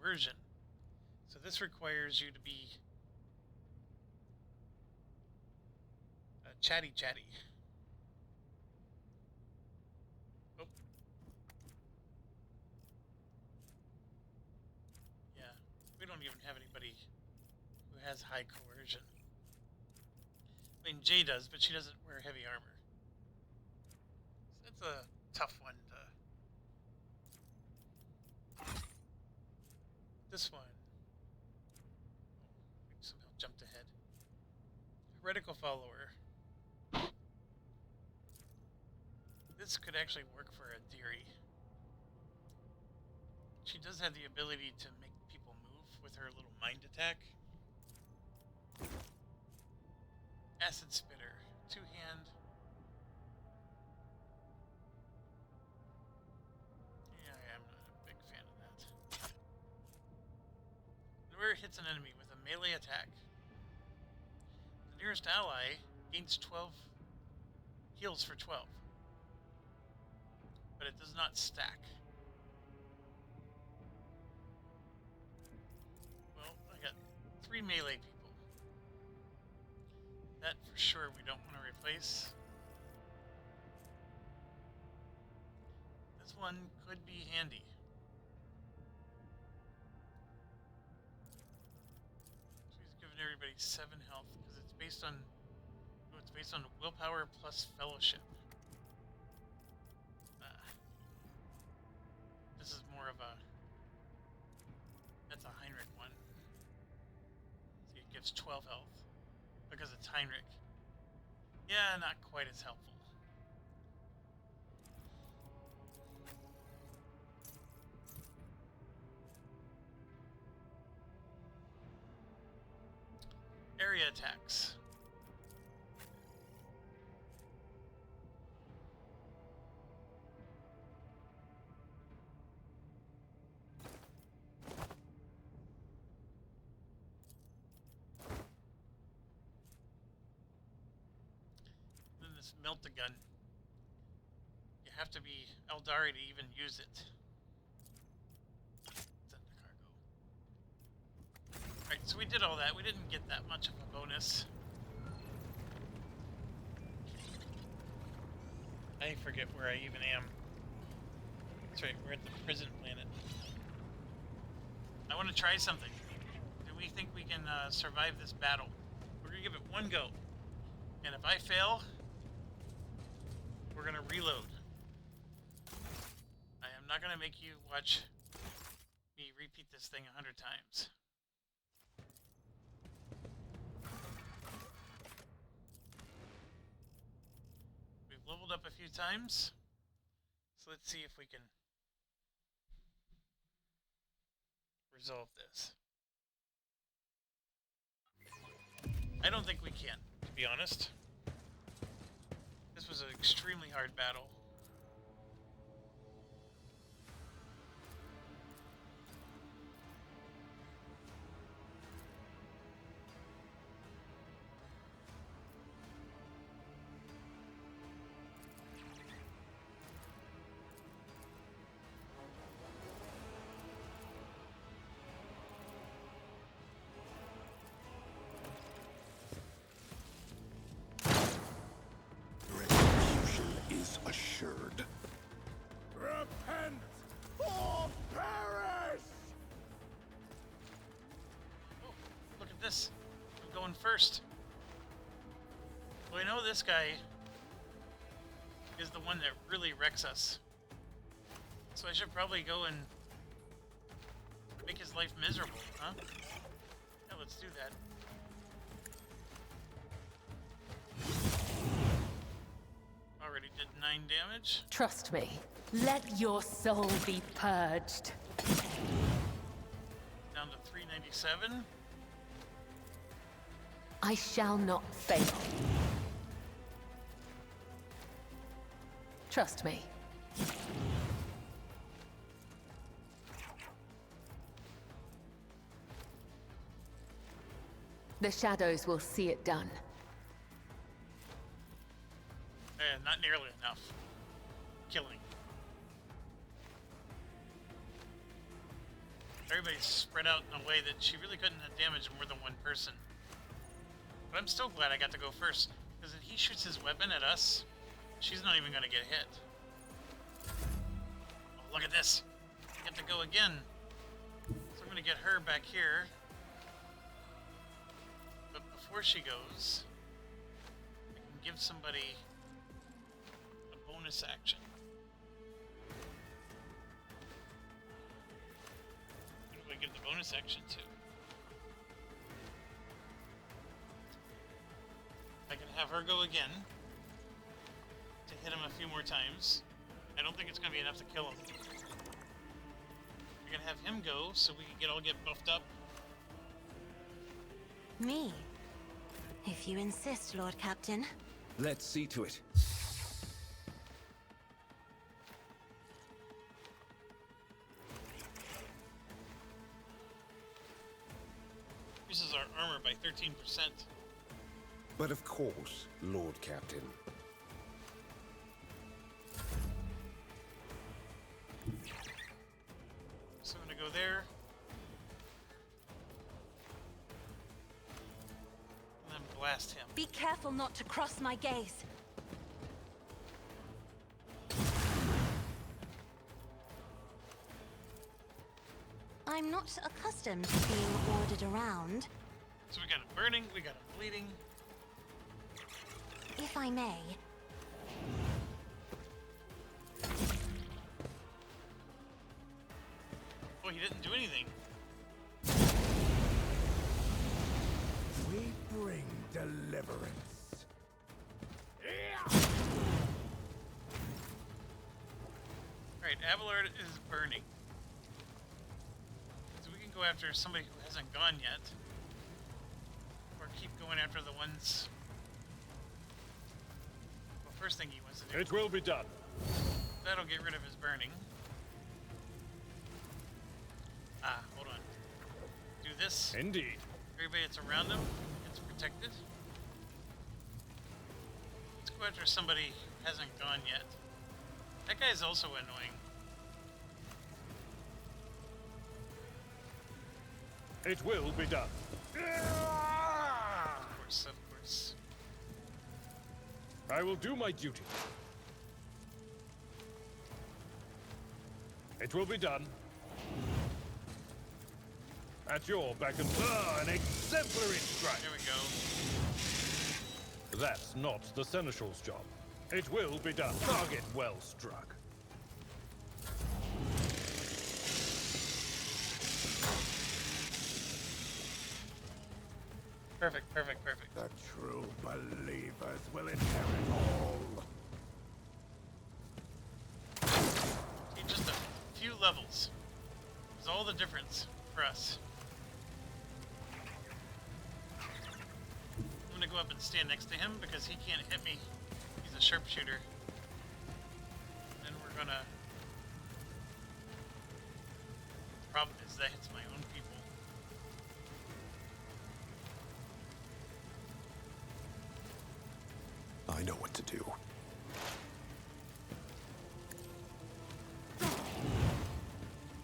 [SPEAKER 1] coercion. So this requires you to be chatty. Oh. Yeah, we don't even have anybody who has high coercion. I mean, Jay does, but she doesn't wear heavy armor. So that's a tough one to... This one... We somehow jumped ahead. Heretical follower. This could actually work for Adiri. She does have the ability to make people move with her little mind attack. Acid Spitter. Two-hand. Yeah, I'm not a big fan of that. Whenever it hits an enemy with a melee attack, the nearest ally gains 12 heals for 12. But it does not stack. Well, I got 3 melee people. That for sure we don't want to replace. This one could be handy. So he's giving everybody 7 health because it's based on willpower plus fellowship. This is more of a... That's a Heinrich one. So it gives 12 health. Because it's Heinrich. Yeah, not quite as helpful. Area attacks. Melt the gun. You have to be Eldari to even use it. Send the cargo. Alright, so we did all that. We didn't get that much of a bonus. I forget where I even am. That's right, we're at the prison planet. I want to try something. Do we think we can survive this battle? We're going to give it one go. And if I fail... We're gonna reload. I am not gonna make you watch me repeat this thing 100 times. We've leveled up a few times, so let's see if we can resolve this. I don't think we can, to be honest. This was an extremely hard battle.
[SPEAKER 2] Assured.
[SPEAKER 3] Repent or perish!
[SPEAKER 1] Oh, look at this. I'm going first. Well, I know this guy is the one that really wrecks us. So I should probably go and make his life miserable, huh? Yeah, let's do that. Already did 9 damage.
[SPEAKER 4] Trust me. Let your soul be purged.
[SPEAKER 1] Down to 397.
[SPEAKER 4] I shall not fail. Trust me. The shadows will see it done.
[SPEAKER 1] And not nearly enough killing. Everybody's spread out in a way that she really couldn't have damaged more than one person. But I'm still glad I got to go first, because if he shoots his weapon at us, she's not even going to get hit. Oh, look at this. I get to go again. So I'm going to get her back here. But before she goes, I can give somebody a bonus action. Who do I give the bonus action to? I can have her go again to hit him a few more times. I don't think it's going to be enough to kill him. We're going to have him go so we can all get buffed up.
[SPEAKER 7] Me? If you insist, Lord Captain.
[SPEAKER 5] Let's see to it.
[SPEAKER 1] Increases our armor by 13%.
[SPEAKER 5] But of course, Lord Captain.
[SPEAKER 1] So I'm going to go there. And then blast him.
[SPEAKER 7] Be careful not to cross my gaze. I'm not accustomed to being ordered around.
[SPEAKER 1] So we got him burning, we got him bleeding.
[SPEAKER 7] If I may.
[SPEAKER 1] Oh, he didn't do anything.
[SPEAKER 3] We bring deliverance.
[SPEAKER 1] Alright, Abelard is burning. So we can go after somebody who hasn't gone yet. Or keep going after the ones... Well, first thing he wants to do...
[SPEAKER 8] It will be done.
[SPEAKER 1] That'll get rid of his burning. Ah, hold on. Do this.
[SPEAKER 8] Indeed.
[SPEAKER 1] Everybody that's around him gets protected. Let's go after somebody who hasn't gone yet. That guy's also annoying.
[SPEAKER 8] It will be done.
[SPEAKER 1] Of course, of course.
[SPEAKER 8] I will do my duty. It will be done. At your beck and an exemplary strike.
[SPEAKER 1] There we go.
[SPEAKER 8] That's not the Seneschal's job. It will be done. Target well struck.
[SPEAKER 1] Perfect, perfect, perfect.
[SPEAKER 3] The true believers will inherit all.
[SPEAKER 1] See, just a few levels is all the difference for us. I'm gonna go up and stand next to him because he can't hit me. He's a sharpshooter. And we're gonna... Problem is that hits my own people.
[SPEAKER 2] I know what to do.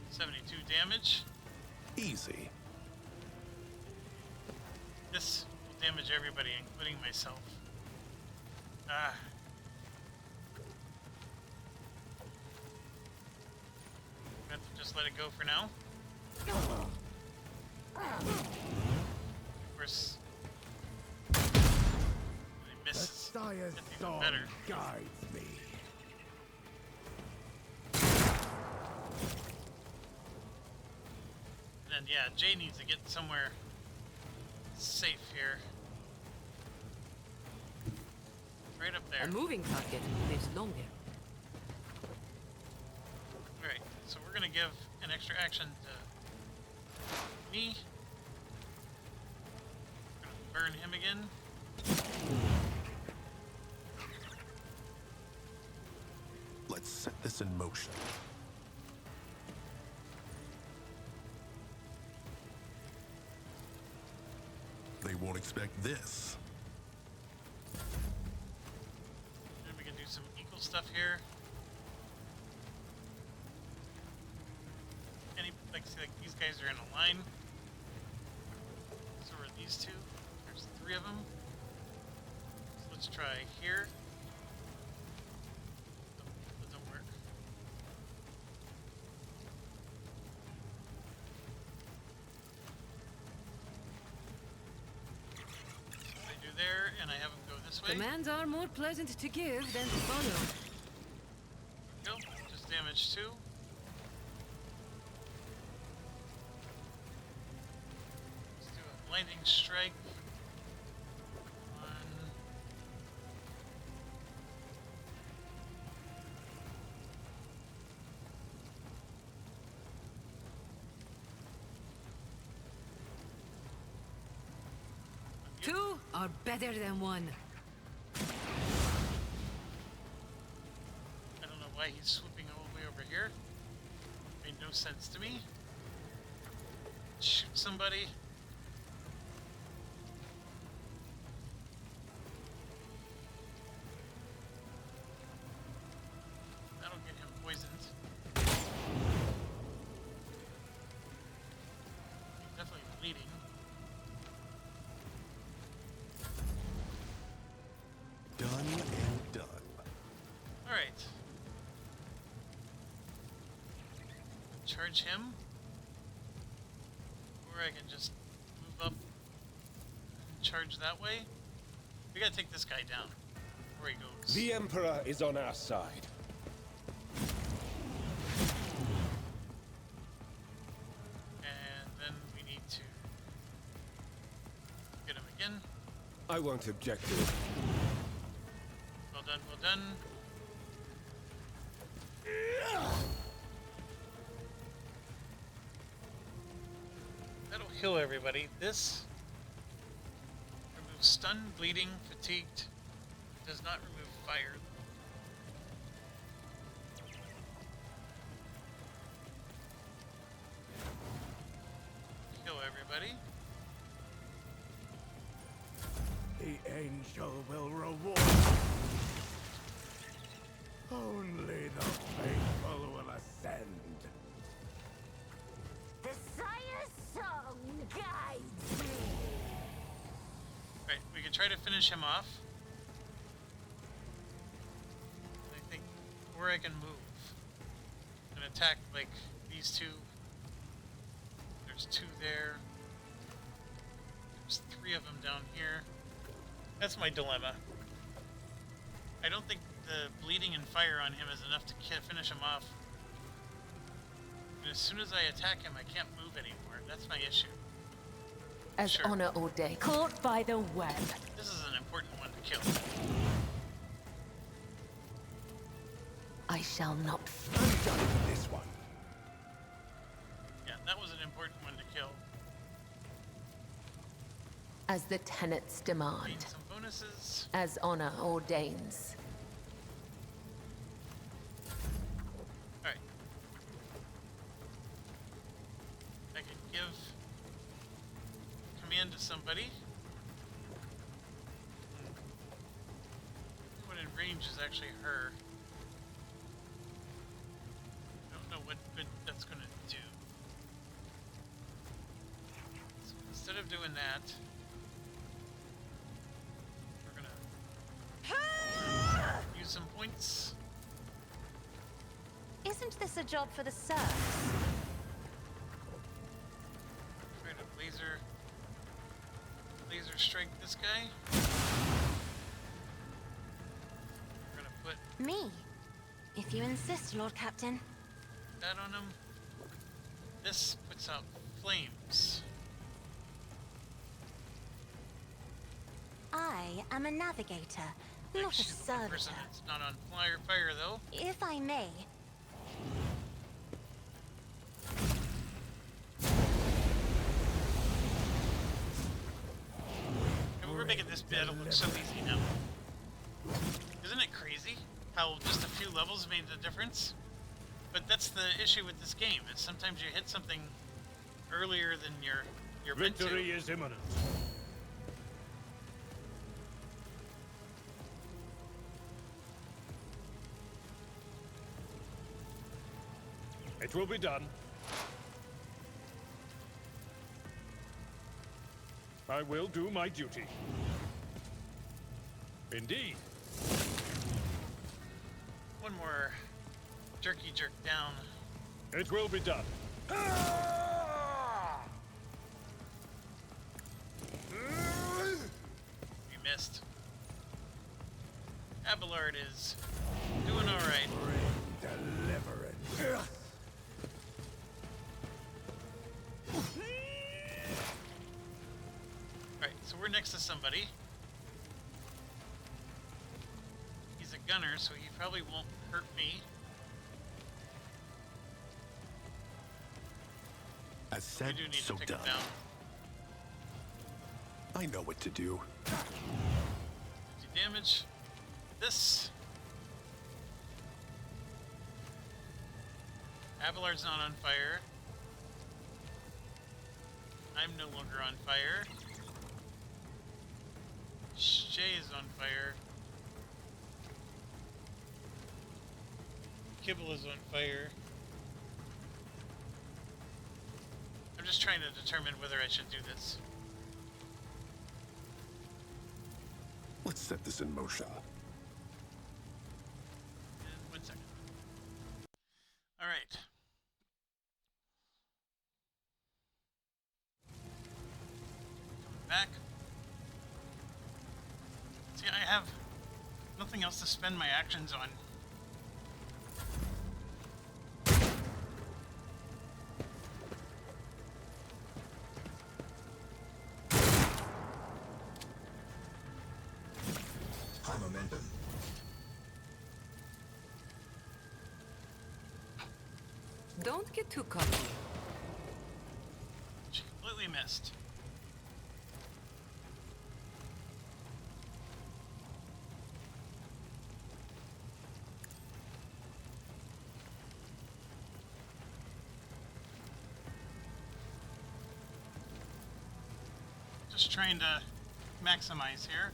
[SPEAKER 1] 72 damage.
[SPEAKER 2] Easy.
[SPEAKER 1] This will damage everybody, including myself. Ah. I'm going to have to just let it go for now. Of course, I
[SPEAKER 3] The
[SPEAKER 1] miss.
[SPEAKER 3] Sire's
[SPEAKER 1] That's even
[SPEAKER 3] song
[SPEAKER 1] better.
[SPEAKER 3] guides me.
[SPEAKER 1] And then, yeah, Jay needs to get somewhere safe here. Right up there.
[SPEAKER 6] A moving target lives longer.
[SPEAKER 1] Alright, so we're gonna give an extra action to me. We're gonna burn him again.
[SPEAKER 2] Let's set this in motion. They won't expect this.
[SPEAKER 1] Then we can do stuff here. See, like these guys are in a line. So are these two. There's 3 of them. So let's try here. That doesn't work. So I do there, and I have them go this way.
[SPEAKER 6] Commands are more pleasant to give than to follow.
[SPEAKER 1] There we go. Just damage 2. Lightning strike on
[SPEAKER 6] Two are better than one.
[SPEAKER 1] I don't know why he's swooping all the way over here. Made no sense to me. Shoot somebody. Charge him, or I can just move up and charge that way. We gotta take this guy down before he goes.
[SPEAKER 5] The Emperor is on our side.
[SPEAKER 1] And then we need to get him again.
[SPEAKER 5] I won't object to it.
[SPEAKER 1] Well done, well done. That'll kill everybody. This removes stun, bleeding, fatigued. Does not remove fire. Kill everybody.
[SPEAKER 3] The angel will reward. Only the faithful will ascend.
[SPEAKER 9] The Sire's song guides me.
[SPEAKER 1] Right, we can try to finish him off. I think, or I can move and attack like these two. There's 2 there. There's 3 of them down here. That's my dilemma. I don't think the bleeding and fire on him is enough to finish him off. And as soon as I attack him, I can't move anymore. That's my issue.
[SPEAKER 4] As
[SPEAKER 1] Sure.
[SPEAKER 4] honor ordained.
[SPEAKER 9] Caught by the web.
[SPEAKER 1] This is an important one to kill.
[SPEAKER 4] I shall not.
[SPEAKER 3] I'm done with this one.
[SPEAKER 1] Yeah, that was an important one to kill.
[SPEAKER 4] As the tenets demand.
[SPEAKER 1] Gain some bonuses.
[SPEAKER 4] As honor ordains.
[SPEAKER 1] Alright. I can give command to somebody. What in range is actually her. I don't know what good that's gonna do. So instead of doing that, we're gonna use some points.
[SPEAKER 7] Isn't this a job for the serfs?
[SPEAKER 1] Try to laser strike this guy. We're gonna put
[SPEAKER 7] Me. If you insist, Lord Captain.
[SPEAKER 1] that on him. This puts out flames.
[SPEAKER 7] I am a navigator, not a
[SPEAKER 1] Shoot the
[SPEAKER 7] servitor.
[SPEAKER 1] person that's not on fire though.
[SPEAKER 7] If I may,
[SPEAKER 1] And we're making this battle look so easy now. Isn't it crazy how just a few levels made the difference? But that's the issue with this game. Is sometimes you hit something earlier than you're meant to.
[SPEAKER 8] Victory is imminent. It will be done. I will do my duty. Indeed.
[SPEAKER 1] One more jerky jerk down.
[SPEAKER 8] It will be done.
[SPEAKER 1] You missed. Abelard is doing all right.
[SPEAKER 3] Deliverance.
[SPEAKER 1] Alright, so we're next to somebody. He's a gunner, so he probably won't hurt me.
[SPEAKER 2] As said,
[SPEAKER 1] We do need
[SPEAKER 2] so
[SPEAKER 1] to take
[SPEAKER 2] done.
[SPEAKER 1] him down.
[SPEAKER 2] I know what to do.
[SPEAKER 1] Do damage. This. Abelard's not on fire. I'm no longer on fire. Shay is on fire. Kibble is on fire. I'm just trying to determine whether I should do this.
[SPEAKER 2] Let's set this in motion.
[SPEAKER 1] And 1 second. Alright. Coming back. See, I have nothing else to spend my actions on.
[SPEAKER 3] High momentum.
[SPEAKER 6] Don't get too cocky.
[SPEAKER 1] She completely missed. Just trying to maximize here.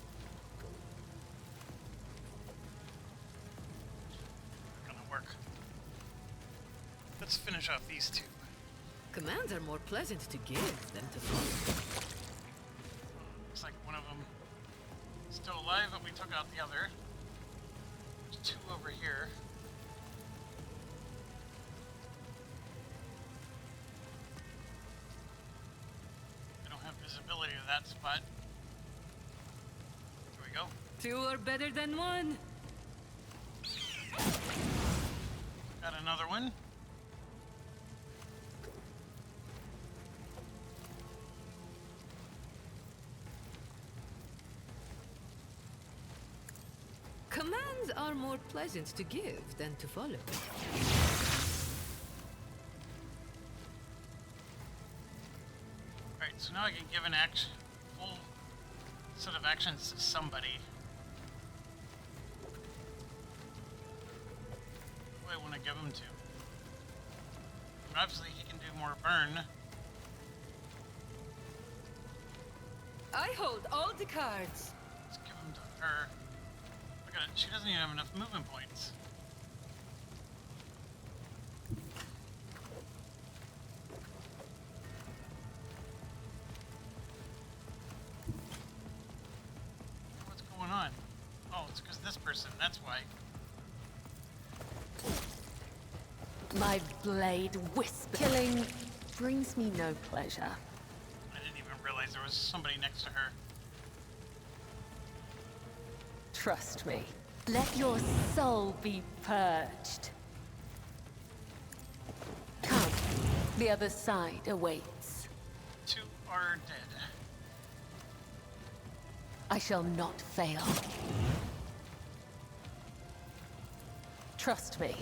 [SPEAKER 1] Not gonna work. Let's finish off these two.
[SPEAKER 6] Commands are more pleasant to give than to follow.
[SPEAKER 1] Looks like one of them is still alive, but we took out the other. There's two over here. I don't have visibility to that spot. Here we go.
[SPEAKER 6] Two are better than one.
[SPEAKER 1] Got another one.
[SPEAKER 6] Commands are more pleasant to give than to follow.
[SPEAKER 1] Alright, so now I can give an full set of actions to somebody. Who do I want to give them to? Obviously, he can do more burn.
[SPEAKER 6] I hold all the cards.
[SPEAKER 1] Let's give them to her. Look at it, she doesn't even have enough movement points. What's going on? Oh, it's because this person, that's why.
[SPEAKER 4] My blade whisper. Killing brings me no pleasure.
[SPEAKER 1] I didn't even realize there was somebody next to her.
[SPEAKER 4] Trust me. Let your soul be purged. Come. The other side awaits.
[SPEAKER 1] Two are dead.
[SPEAKER 4] I shall not fail. Trust me.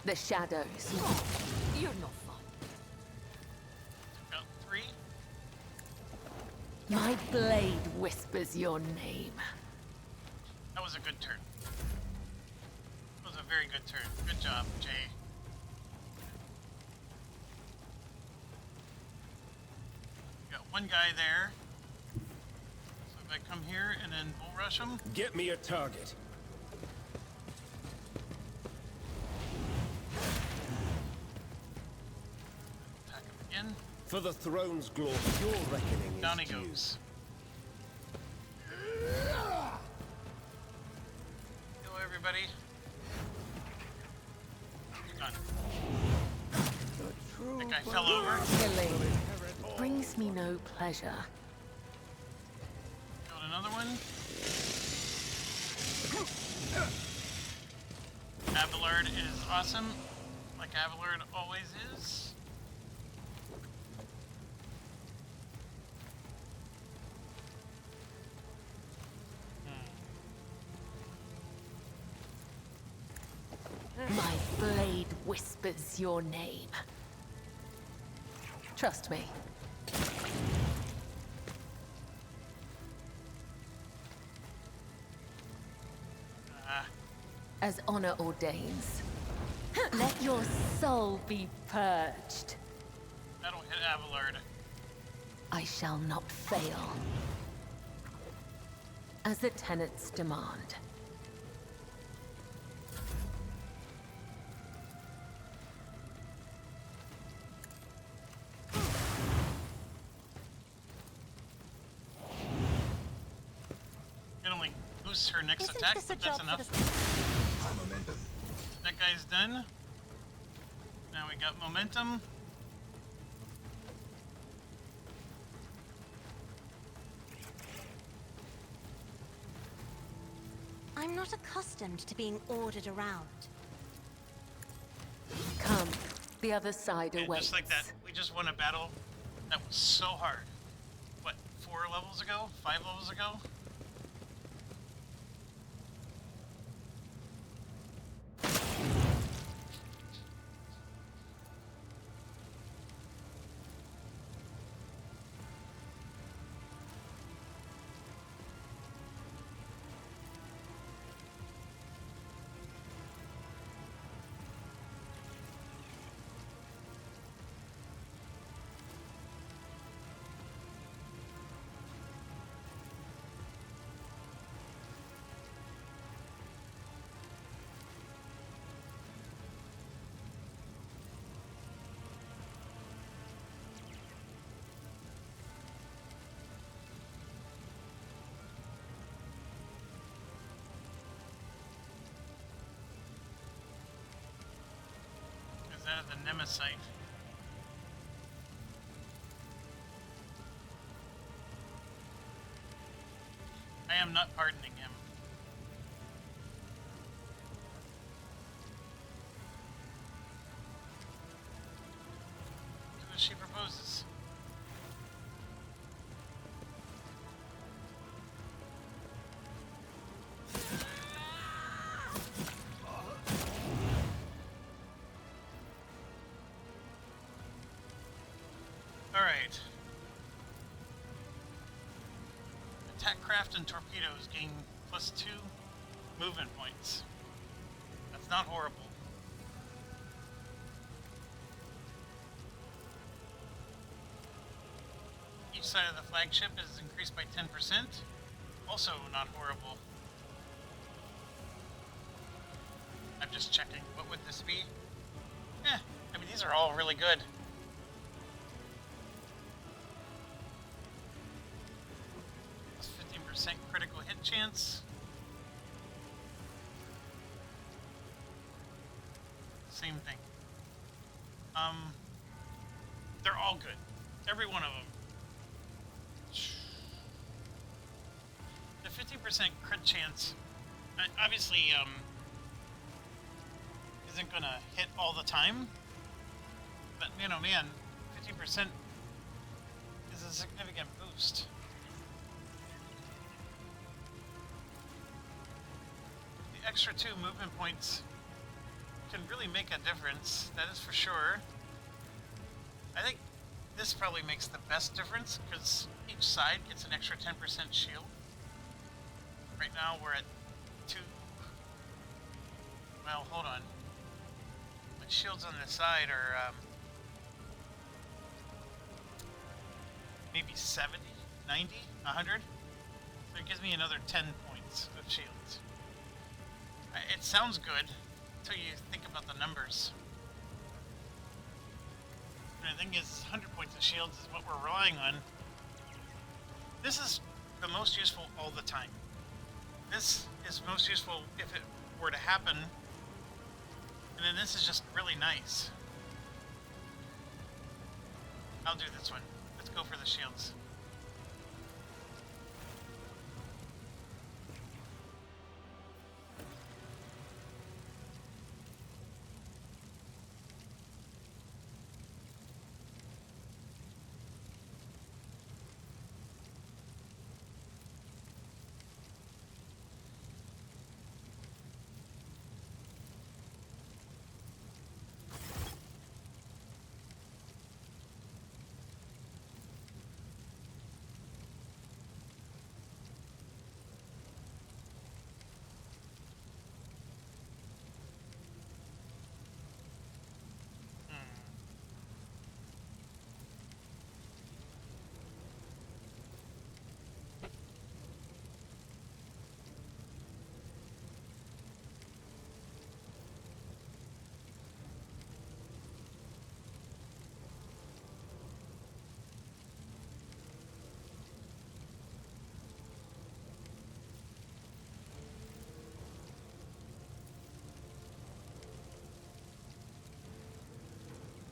[SPEAKER 4] The shadows.
[SPEAKER 6] You're no fun.
[SPEAKER 1] Took out three.
[SPEAKER 4] My blade whispers your name.
[SPEAKER 1] That was a good turn. That was a very good turn. Good job, Jay. Got one guy there. So if I come here and then bull rush him,
[SPEAKER 5] Get me a target.
[SPEAKER 1] Again,
[SPEAKER 5] For the throne's glory, your reckoning
[SPEAKER 1] down
[SPEAKER 5] is
[SPEAKER 1] he
[SPEAKER 5] due.
[SPEAKER 1] goes. Hello, everybody. Gone. That guy fell over.
[SPEAKER 4] Killing brings me no pleasure.
[SPEAKER 1] Killed another one. Abelard is awesome, like Abelard always is.
[SPEAKER 4] My blade whispers your name. Trust me. As honor ordains, let your soul be purged.
[SPEAKER 1] That'll hit Abelard.
[SPEAKER 4] I shall not fail. As the tenets demand.
[SPEAKER 1] It only boosts her next
[SPEAKER 7] Isn't
[SPEAKER 1] attack,
[SPEAKER 7] this a
[SPEAKER 1] but that's
[SPEAKER 7] job
[SPEAKER 1] enough.
[SPEAKER 7] for the...
[SPEAKER 3] My momentum.
[SPEAKER 1] That guy's done. Now we got momentum.
[SPEAKER 7] I'm not accustomed to being ordered around.
[SPEAKER 4] Come, the other side
[SPEAKER 1] And
[SPEAKER 4] awaits.
[SPEAKER 1] just like that, we just won a battle that was so hard. What, 4 levels ago? 5 levels ago? Is that the Nemesite? I am not pardoning him. Do as she proposes. Alright. Attack craft and torpedoes gain +2 movement points. That's not horrible. Each side of the flagship is increased by 10%. Also not horrible. I'm just checking. What would this be? I mean, these are all really good. Plus 15% critical hit chance. Same thing. They're all good. Every one of them. The 50% crit chance, obviously, isn't gonna hit all the time. But, you know, man, 50% is a significant boost. The extra 2 movement points can really make a difference, that is for sure. I think this probably makes the best difference, because each side gets an extra 10% shield. Right now we're at 2... Well, hold on. The shields on this side are, maybe 70, 90, 100. So it gives me another 10 points of shields. It sounds good until you think about the numbers. And the thing is, 100 points of shields is what we're relying on. This is the most useful all the time. This is most useful if it were to happen. And then this is just really nice. I'll do this one. Let's go for the shields.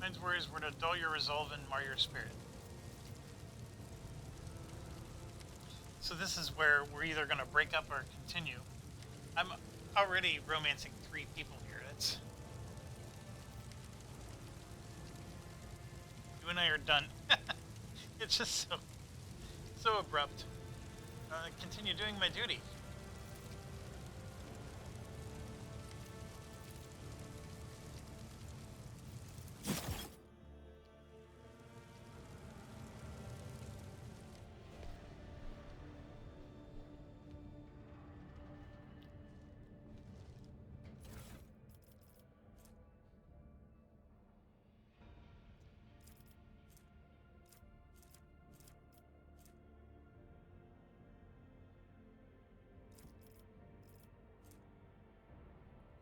[SPEAKER 1] Mind's worries were to dull your resolve and mar your spirit. So this is where we're either going to break up or continue. I'm already romancing 3 people here. That's... You and I are done. It's just so abrupt. Continue doing my duty.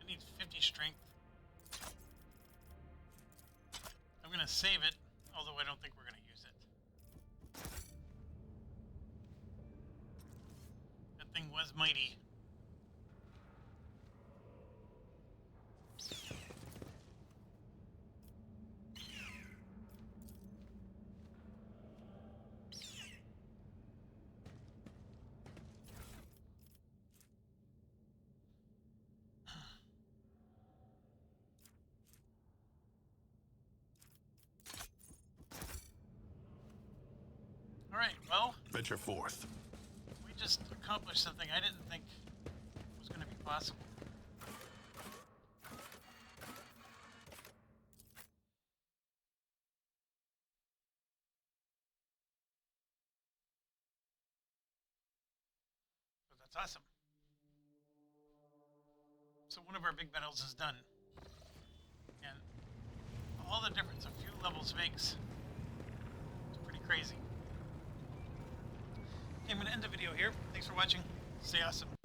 [SPEAKER 1] Need 50 strength. I'm gonna save it, although I don't think we're gonna use it. That thing was mighty. Alright, well,
[SPEAKER 2] Venture forth.
[SPEAKER 1] we just accomplished something I didn't think was going to be possible. So that's awesome. So one of our big battles is done. And all the difference a few levels makes is pretty crazy. I'm going to end the video here. Thanks for watching. Stay awesome.